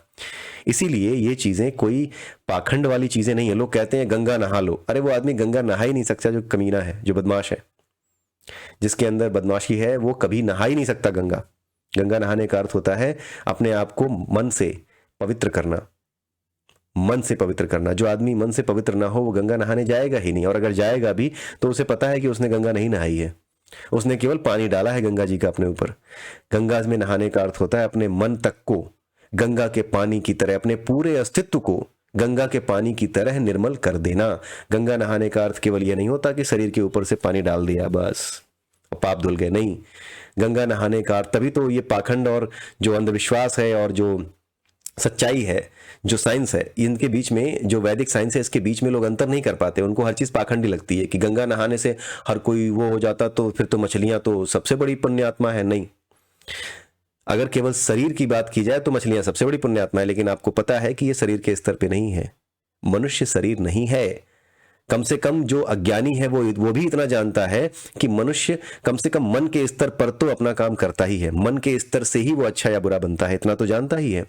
इसीलिए ये चीजें कोई पाखंड वाली चीजें नहीं है। लोग कहते हैं गंगा नहा लो, अरे वो आदमी गंगा नहा ही नहीं सकता जो कमीना है, जो बदमाश है, जिसके अंदर बदमाशी है, वो कभी नहा ही नहीं सकता गंगा। गंगा नहाने का अर्थ होता है अपने आप को मन से पवित्र करना, मन से पवित्र करना। जो आदमी मन से पवित्र ना हो वो गंगा नहाने जाएगा ही नहीं, और अगर जाएगा भी तो उसे पता है कि उसने गंगा नहीं नहाई है, उसने केवल पानी डाला है गंगा जी का अपने ऊपर। गंगा में नहाने का अर्थ होता है अपने मन तक को गंगा के पानी की तरह, अपने पूरे अस्तित्व को गंगा के पानी की तरह निर्मल कर देना। गंगा नहाने का अर्थ केवल यह नहीं होता कि शरीर के ऊपर से पानी डाल दिया बस पाप धुल गए, नहीं। गंगा नहाने का अर्थ, तभी तो ये पाखंड और जो अंधविश्वास है और जो सच्चाई है, जो साइंस है, इनके बीच में, जो वैदिक साइंस है, इसके बीच में लोग अंतर नहीं कर पाते। उनको हर चीज़ पाखंडी लगती है कि गंगा नहाने से हर कोई वो हो जाता तो फिर तो मछलियां तो सबसे बड़ी पुण्यात्मा है। नहीं, अगर केवल शरीर की बात की जाए तो मछलियां सबसे बड़ी पुण्यात्मा है, लेकिन आपको पता है कि ये शरीर के स्तर पे नहीं है, मनुष्य शरीर नहीं है। कम से कम जो अज्ञानी है वो भी इतना जानता है कि मनुष्य कम से कम मन के स्तर पर तो अपना काम करता ही है, मन के स्तर से ही वो अच्छा या बुरा बनता है, इतना तो जानता ही है।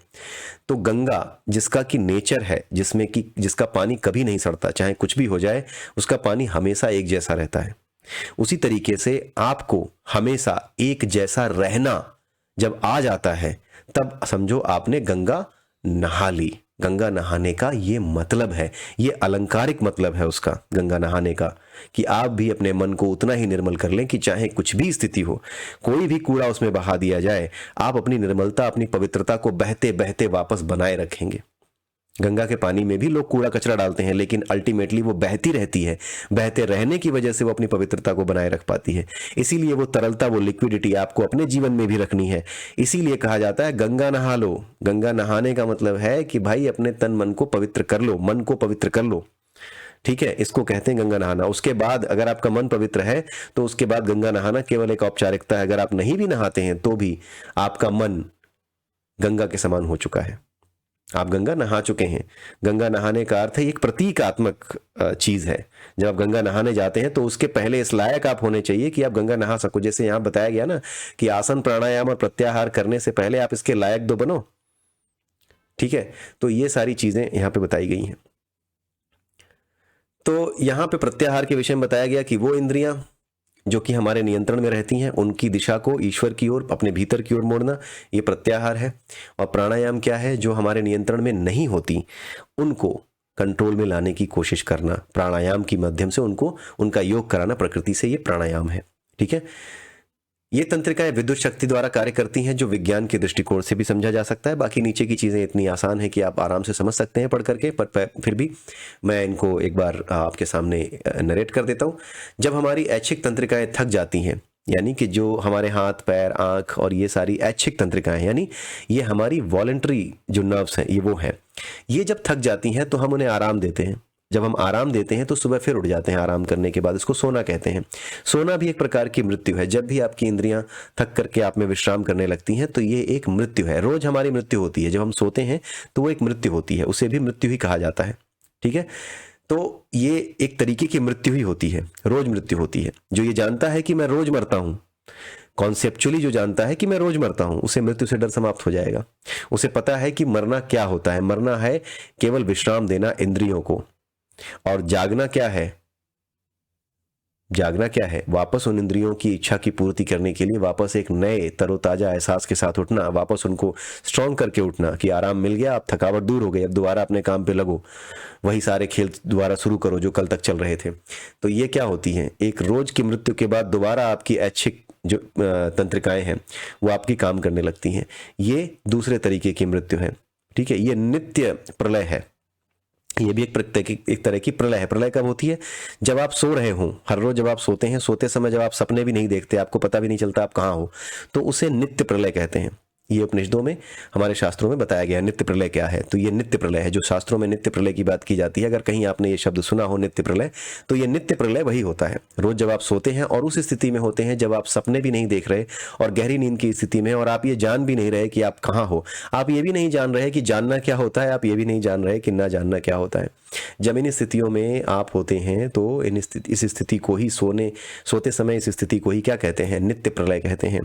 तो गंगा जिसका कि नेचर है, जिसमें कि जिसका पानी कभी नहीं सड़ता, चाहे कुछ भी हो जाए उसका पानी हमेशा एक जैसा रहता है, उसी तरीके से आपको हमेशा एक जैसा रहना जब आ जाता है तब समझो आपने गंगा नहा ली। गंगा नहाने का ये मतलब है, ये अलंकारिक मतलब है उसका, गंगा नहाने का, कि आप भी अपने मन को उतना ही निर्मल कर लें कि चाहे कुछ भी स्थिति हो, कोई भी कूड़ा उसमें बहा दिया जाए, आप अपनी निर्मलता, अपनी पवित्रता को बहते बहते वापस बनाए रखेंगे। गंगा के पानी में भी लोग कूड़ा कचरा डालते हैं, लेकिन अल्टीमेटली वो बहती रहती है, बहते रहने की वजह से वो अपनी पवित्रता को बनाए रख पाती है। इसीलिए वो तरलता, वो लिक्विडिटी आपको अपने जीवन में भी रखनी है। इसीलिए कहा जाता है गंगा नहा लो। गंगा नहाने का मतलब है कि भाई अपने तन मन को पवित्र कर लो, मन को पवित्र कर लो, ठीक है, इसको कहते हैं गंगा नहाना। उसके बाद अगर आपका मन पवित्र है तो उसके बाद गंगा नहाना केवल एक औपचारिकता है। अगर आप नहीं भी नहाते हैं तो भी आपका मन गंगा के समान हो चुका है, आप गंगा नहा चुके हैं। गंगा नहाने का अर्थ है एक प्रतीकात्मक चीज है। जब आप गंगा नहाने जाते हैं तो उसके पहले इस लायक आप होने चाहिए कि आप गंगा नहा सको। जैसे यहाँ बताया गया ना कि आसन, प्राणायाम और प्रत्याहार करने से पहले आप इसके लायक तो बनो, ठीक है। तो ये सारी चीजें यहाँ पे बताई गई हैं। तो यहाँ पे प्रत्याहार के विषय में बताया गया कि वो इंद्रियां जो कि हमारे नियंत्रण में रहती हैं, उनकी दिशा को ईश्वर की ओर, अपने भीतर की ओर मोड़ना, ये प्रत्याहार है। और प्राणायाम क्या है? जो हमारे नियंत्रण में नहीं होती उनको कंट्रोल में लाने की कोशिश करना, प्राणायाम के माध्यम से उनको उनका योग कराना प्रकृति से, ये प्राणायाम है, ठीक है। ये तंत्रिकाएं विद्युत शक्ति द्वारा कार्य करती हैं, जो विज्ञान के दृष्टिकोण से भी समझा जा सकता है। बाकी नीचे की चीज़ें इतनी आसान है कि आप आराम से समझ सकते हैं पढ़ करके, पर फिर भी मैं इनको एक बार आपके सामने नरेट कर देता हूँ। जब हमारी ऐच्छिक तंत्रिकाएं थक जाती हैं, यानी कि जो हमारे हाथ, पैर, आँख और ये सारी ऐच्छिक तंत्रिकाएं, यानी ये हमारी वॉलंटरी जो नर्व्स हैं, ये वो हैं, ये जब थक जाती हैं तो हम उन्हें आराम देते हैं। जब हम आराम देते हैं तो सुबह फिर उठ जाते हैं आराम करने के बाद, इसको सोना कहते हैं। सोना भी एक प्रकार की मृत्यु है। जब भी आपकी इंद्रियां थक करके आप में विश्राम करने लगती हैं तो ये एक मृत्यु है। रोज हमारी मृत्यु होती है, जब हम सोते हैं तो वो एक मृत्यु होती है, उसे भी मृत्यु ही कहा जाता है, ठीक है। तो ये एक तरीके की मृत्यु ही होती है, रोज मृत्यु होती है। जो ये जानता है कि मैं रोज मरता हूं, कॉन्सेप्चुअली जो जानता है कि मैं रोज मरता हूं, उसे मृत्यु से डर समाप्त हो जाएगा। उसे पता है कि मरना क्या होता है। मरना है केवल विश्राम देना इंद्रियों को, और जागना क्या है? जागना क्या है? वापस उन इंद्रियों की इच्छा की पूर्ति करने के लिए वापस एक नए तरोताजा एहसास के साथ उठना, वापस उनको स्ट्रॉन्ग करके उठना कि आराम मिल गया, अब थकावट दूर हो गई, अब दोबारा अपने काम पे लगो, वही सारे खेल दोबारा शुरू करो जो कल तक चल रहे थे। तो ये क्या होती हैं? एक रोज की मृत्यु के बाद दोबारा आपकी ऐच्छिक जो तंत्रिकाएं हैं वो आपकी काम करने लगती हैं। ये दूसरे तरीके की मृत्यु है, ठीक है। ये नित्य प्रलय है, ये भी एक तरह की प्रलय है। प्रलय कब होती है? जब आप सो रहे हो, हर रोज जब आप सोते हैं, सोते समय जब आप सपने भी नहीं देखते, आपको पता भी नहीं चलता आप कहाँ हो, तो उसे नित्य प्रलय कहते हैं। ये उपनिषदों में, हमारे शास्त्रों में बताया गया है नित्य प्रलय क्या है। तो ये नित्य प्रलय है। जो शास्त्रों में नित्य प्रलय की बात की जाती है, अगर कहीं आपने ये शब्द सुना हो नित्य प्रलय, तो ये नित्य प्रलय वही होता है। रोज जब आप सोते हैं और उस स्थिति में होते हैं जब आप सपने भी नहीं देख रहे और गहरी नींद की स्थिति में, और आप ये जान भी नहीं रहे कि आप कहाँ हो, आप ये भी नहीं जान रहे कि जानना क्या होता है, आप ये भी नहीं जान रहे कि ना जानना क्या होता है। जब इन स्थितियों में आप होते हैं तो इस स्थिति को ही सोते समय इस स्थिति को ही क्या कहते हैं? नित्य प्रलय कहते हैं,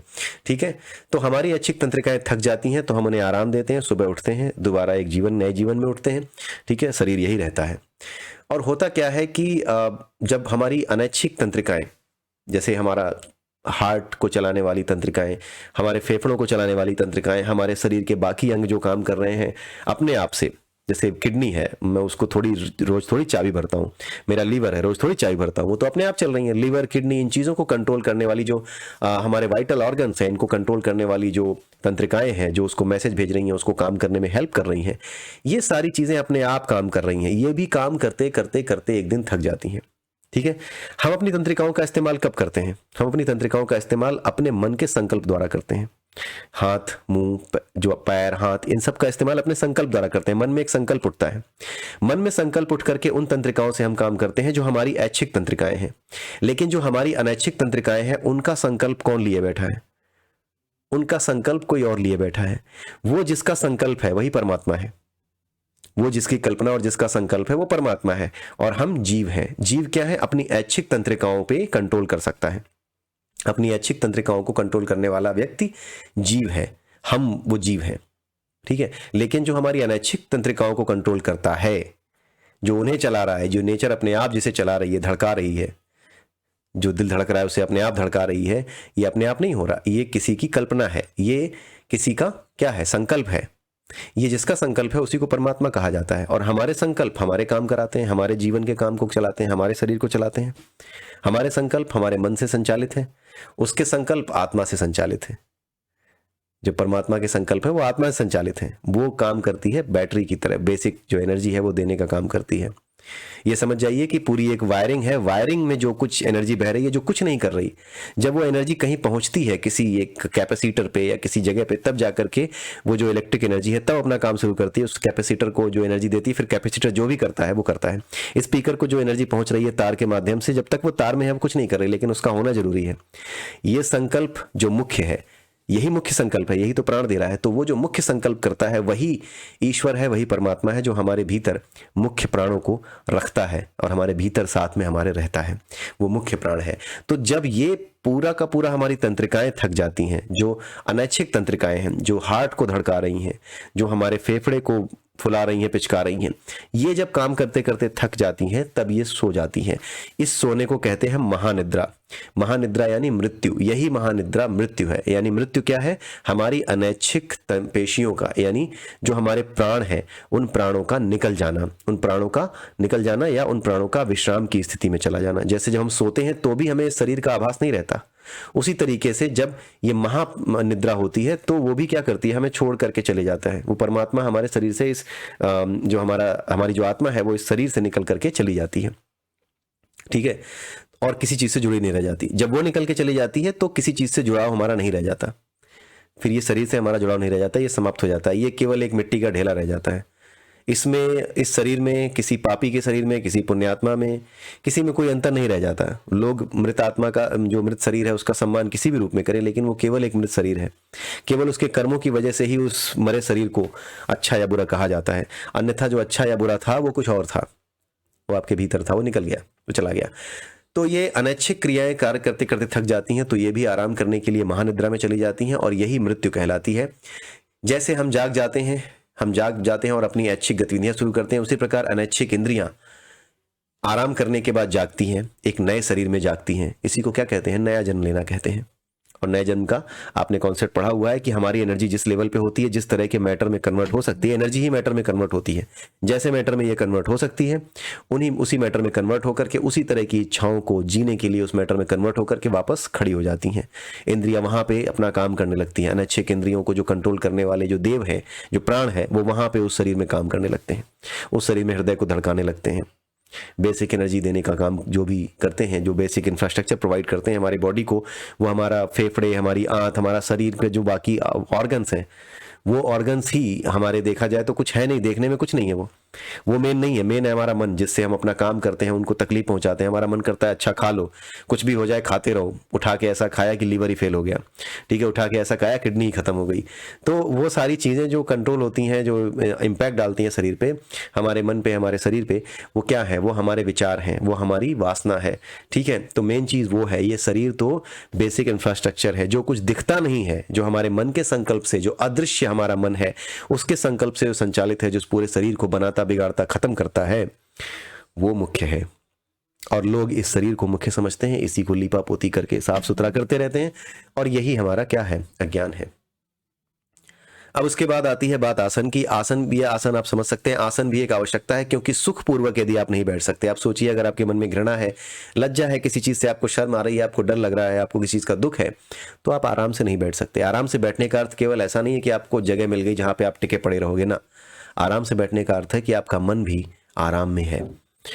ठीक है। तो हमारी ऐच्छिक तंत्रिकाएं थक जाती हैं तो हम उन्हें आराम देते हैं, सुबह उठते हैं, दोबारा एक नए जीवन में उठते हैं, ठीक है। शरीर यही रहता है। और होता क्या है कि जब हमारी अनैच्छिक तंत्रिकाएं, जैसे हमारा हार्ट को चलाने वाली तंत्रिकाएं, हमारे फेफड़ों को चलाने वाली तंत्रिकाएं, हमारे शरीर के बाकी अंग जो काम कर रहे हैं अपने आप से, जैसे किडनी है, मैं उसको रोज थोड़ी चाबी भरता हूँ, मेरा लीवर है, रोज थोड़ी चाबी भरता हूँ, वो तो अपने आप चल रही है। लीवर, किडनी, इन चीज़ों को कंट्रोल करने वाली जो हमारे वाइटल ऑर्गन्स हैं, इनको कंट्रोल करने वाली जो तंत्रिकाएं हैं, जो उसको मैसेज भेज रही हैं, उसको काम करने में हेल्प कर रही हैं, ये सारी चीज़ें अपने आप काम कर रही हैं। ये भी काम करते करते करते एक दिन थक जाती हैं। ठीक है, हम अपनी तंत्रिकाओं का इस्तेमाल कब करते हैं? हम अपनी तंत्रिकाओं का इस्तेमाल अपने मन के संकल्प द्वारा करते हैं। हाथ, मुंह, जो पैर, हाथ, इन सब का इस्तेमाल अपने संकल्प द्वारा करते हैं। मन में एक संकल्प उठता है, मन में संकल्प उठ करके उन तंत्रिकाओं से हम काम करते हैं जो हमारी ऐच्छिक तंत्रिकाएं हैं। लेकिन जो हमारी अनैच्छिक तंत्रिकाएं हैं, उनका संकल्प कौन लिए बैठा है? उनका संकल्प कोई और लिए बैठा है। वो जिसका संकल्प है वही परमात्मा है। वो जिसकी कल्पना और जिसका संकल्प है वो परमात्मा है, और हम जीव हैं। जीव क्या है? अपनी ऐच्छिक तंत्रिकाओं पे कंट्रोल कर सकता है। अपनी ऐच्छिक तंत्रिकाओं को कंट्रोल करने वाला व्यक्ति जीव है, हम वो जीव हैं। ठीक है, लेकिन जो हमारी अनैच्छिक तंत्रिकाओं को कंट्रोल करता है, जो उन्हें चला रहा है, जो नेचर अपने आप जिसे चला रही है, धड़का रही है, जो दिल धड़क रहा है उसे अपने आप धड़का रही है, ये अपने आप नहीं हो रहा, ये किसी की कल्पना है, ये किसी का क्या है? संकल्प है। ये जिसका संकल्प है उसी को परमात्मा कहा जाता है। और हमारे संकल्प हमारे काम कराते हैं, हमारे जीवन के काम को चलाते हैं, हमारे शरीर को चलाते हैं। हमारे संकल्प हमारे मन से संचालित है, उसके संकल्प आत्मा से संचालित है। जो परमात्मा के संकल्प है वो आत्मा से संचालित है। वो काम करती है बैटरी की तरह, बेसिक जो एनर्जी है वो देने का काम करती है। ये समझ जाइए कि पूरी एक वायरिंग है, वायरिंग में जो कुछ एनर्जी बह रही है, जो कुछ नहीं कर रही, जब वो एनर्जी कहीं पहुंचती है किसी एक कैपेसिटर पे या किसी जगह पे, तब जाकर के वो जो इलेक्ट्रिक एनर्जी है तब अपना काम शुरू करती है। उस कैपेसिटर को जो एनर्जी देती है, फिर कैपेसिटर जो भी करता है वो करता है। स्पीकर को जो एनर्जी पहुंच रही है तार के माध्यम से, जब तक वो तार में है वो कुछ नहीं कर रही, लेकिन उसका होना जरूरी है। ये संकल्प जो मुख्य है, यही मुख्य संकल्प है, यही तो प्राण दे रहा है। तो वो जो मुख्य संकल्प करता है वही ईश्वर है, वही परमात्मा है, जो हमारे भीतर मुख्य प्राणों को रखता है और हमारे भीतर साथ में हमारे रहता है। वो मुख्य प्राण है। तो जब ये पूरा का पूरा हमारी तंत्रिकाएं थक जाती हैं, जो अनैच्छिक तंत्रिकाएं हैं, जो हार्ट को धड़का रही हैं, जो हमारे फेफड़े को फुला रही हैं, पिचका रही हैं, ये जब काम करते करते थक जाती हैं, तब ये सो जाती हैं। इस सोने को कहते हैं महानिद्रा। महानिद्रा यानी मृत्यु। यही महानिद्रा मृत्यु है। यानी मृत्यु क्या है? हमारी अनैच्छिक पेशियों का, यानी जो हमारे प्राण हैं, उन प्राणों का निकल जाना, उन प्राणों का निकल जाना या उन प्राणों का विश्राम की स्थिति में चला जाना। जैसे जब हम सोते हैं तो भी हमें शरीर का आभास नहीं रहता, उसी तरीके से जब ये महानिद्रा होती है तो वो भी क्या करती है? हमें छोड़ करके चले जाता है। वो परमात्मा हमारे शरीर से, इस जो हमारी जो आत्मा है वो इस शरीर से निकल करके चली जाती है। ठीक है, और किसी चीज से जुड़ी नहीं रह जाती। जब वो निकल के चली जाती है तो किसी चीज से जुड़ाव हमारा नहीं रह जाता, फिर ये शरीर से हमारा जुड़ाव नहीं रह जाता, ये समाप्त हो जाता है। ये केवल एक मिट्टी का ढेला रह जाता है। इसमें, इस शरीर में, किसी पापी के शरीर में, किसी पुण्यात्मा में, किसी में कोई अंतर नहीं रह जाता। लोग मृत आत्मा का, जो मृत शरीर है, उसका सम्मान किसी भी रूप में करें, लेकिन वो केवल एक मृत शरीर है। केवल उसके कर्मों की वजह से ही उस मरे शरीर को अच्छा या बुरा कहा जाता है। अन्यथा जो अच्छा या बुरा था वो कुछ और था, वो आपके भीतर था, वो निकल गया, वो चला गया। तो ये अनैच्छिक क्रियाएं कार्य करते करते थक जाती हैं, तो ये भी आराम करने के लिए महानिद्रा में चली जाती हैं, और यही मृत्यु कहलाती है। जैसे हम जाग जाते हैं और अपनी ऐच्छिक गतिविधियां शुरू करते हैं, उसी प्रकार अनैच्छिक इंद्रियां आराम करने के बाद जागती हैं, एक नए शरीर में जागती हैं। इसी को क्या कहते हैं? नया जन्म लेना कहते हैं। और नए जन्म का आपने कॉन्सेप्ट पढ़ा हुआ है कि हमारी एनर्जी जिस लेवल पे होती है, जिस तरह के मैटर में कन्वर्ट हो सकती है, एनर्जी ही मैटर में कन्वर्ट होती है। जैसे मैटर में ये कन्वर्ट हो सकती है, उसी मैटर में कन्वर्ट होकर के उसी तरह की इच्छाओं को जीने के लिए उस मैटर में कन्वर्ट होकर के वापस खड़ी हो जाती हैं। इंद्रियां वहां पे अपना काम करने लगती हैं। अनैच्छिक इंद्रियों को जो कंट्रोल करने वाले जो देव हैं, जो प्राण है, वो वहां पे उस शरीर में काम करने लगते हैं, उस शरीर में हृदय को धड़काने लगते हैं, बेसिक एनर्जी देने का काम जो भी करते हैं, जो बेसिक इंफ्रास्ट्रक्चर प्रोवाइड करते हैं हमारी बॉडी को, वो हमारा फेफड़े, हमारी आंत, हमारा शरीर के जो बाकी ऑर्गन्स हैं, वो ऑर्गन्स ही हमारे, देखा जाए तो कुछ है नहीं, देखने में कुछ नहीं है, वो मेन नहीं है। मेन है हमारा मन, जिससे हम अपना काम करते हैं, उनको तकलीफ पहुंचाते हैं। हमारा मन करता है अच्छा खा लो, कुछ भी हो जाए खाते रहो। उठा के ऐसा खाया कि लीवर ही फेल हो गया, ठीक है, उठा के ऐसा खाया किडनी ही खत्म हो गई। तो वो सारी चीज़ें जो कंट्रोल होती हैं, जो इम्पैक्ट डालती हैं शरीर पे, हमारे मन पे, हमारे शरीर पे, वो क्या है? वो हमारे विचार हैं, वो हमारी वासना है। ठीक है, तो मेन चीज़ वो है। ये शरीर तो बेसिक इंफ्रास्ट्रक्चर है, जो कुछ दिखता नहीं है, जो हमारे मन के संकल्प से, जो अदृश्य हमारा मन है उसके संकल्प से संचालित है, जो पूरे शरीर को बनाता, बिगाड़ता, खत्म करता है, वो मुख्य है। और लोग इस शरीर को मुख्य समझते हैं, इसी को लीपा पोती करके साफ सुथरा करते रहते हैं, और यही हमारा क्या है? अज्ञान है। अब उसके बाद आती है बात आसन की। आसन भी, आसन आप समझ सकते हैं, आसन भी एक आवश्यकता है, क्योंकि सुखपूर्वक यदि आप नहीं बैठ सकते, आप सोचिए अगर आपके मन में घृणा है, लज्जा है, किसी चीज़ से आपको शर्म आ रही है, आपको डर लग रहा है, आपको किसी चीज़ का दुख है, तो आप आराम से नहीं बैठ सकते। आराम से बैठने का अर्थ केवल ऐसा नहीं है कि आपको जगह मिल गई जहाँ पे आप टिके पड़े रहोगे ना। आराम से बैठने का अर्थ है कि आपका मन भी आराम में है,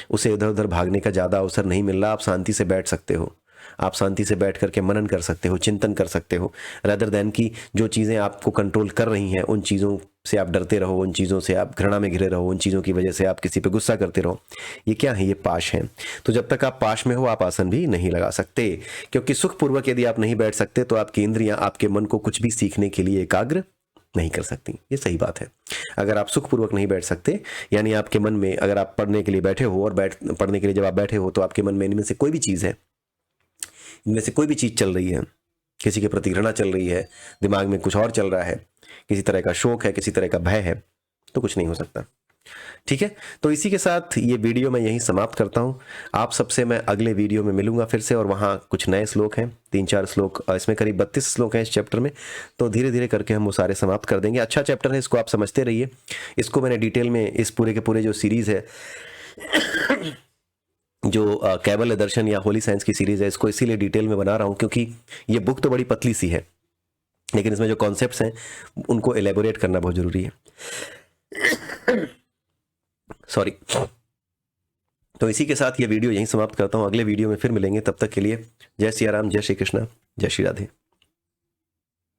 उसे इधर उधर भागने का ज़्यादा अवसर नहीं मिल रहा, आप शांति से बैठ सकते हो, आप शांति से बैठ करके मनन कर सकते हो, चिंतन कर सकते हो, रदर देन की जो चीज़ें आपको कंट्रोल कर रही हैं उन चीज़ों से आप डरते रहो, उन चीज़ों से आप घृणा में घिरे रहो, उन चीज़ों की वजह से आप किसी पे गुस्सा करते रहो। ये क्या है? ये पाश है। तो जब तक आप पाश में हो आप आसन भी नहीं लगा सकते, क्योंकि सुखपूर्वक यदि आप नहीं बैठ सकते तो आपकी इंद्रियां आपके मन को कुछ भी सीखने के लिए एकाग्र नहीं कर सकती। ये सही बात है। अगर आप सुखपूर्वक नहीं बैठ सकते, यानी आपके मन में, अगर आप पढ़ने के लिए बैठे हो और पढ़ने के लिए जब आप बैठे हो तो आपके मन में इनमें से कोई भी चीज़ है, इनमें से कोई भी चीज़ चल रही है, किसी के प्रति घृणा चल रही है, दिमाग में कुछ और चल रहा है, किसी तरह का शोक है, किसी तरह का भय है, तो कुछ नहीं हो सकता। ठीक है, तो इसी के साथ ये वीडियो मैं यहीं समाप्त करता हूँ। आप सबसे मैं अगले वीडियो में मिलूंगा फिर से, और वहाँ कुछ नए श्लोक हैं, 3-4 श्लोक, इसमें करीब 32 श्लोक हैं इस चैप्टर में, तो धीरे धीरे करके हम वो सारे समाप्त कर देंगे। अच्छा चैप्टर है, इसको आप समझते रहिए। इसको मैंने डिटेल में, इस पूरे के पूरे जो सीरीज़ है, जो कैवल्य दर्शन या होली साइंस की सीरीज़ है, इसको इसीलिए डिटेल में बना रहा हूँ क्योंकि ये बुक तो बड़ी पतली सी है, लेकिन इसमें जो कॉन्सेप्ट्स हैं उनको एलेबोरेट करना बहुत ज़रूरी है। सॉरी। तो इसी के साथ ये वीडियो यहीं समाप्त करता हूँ। अगले वीडियो में फिर मिलेंगे, तब तक के लिए जय सिया राम, जय श्री कृष्णा, जय श्री राधे।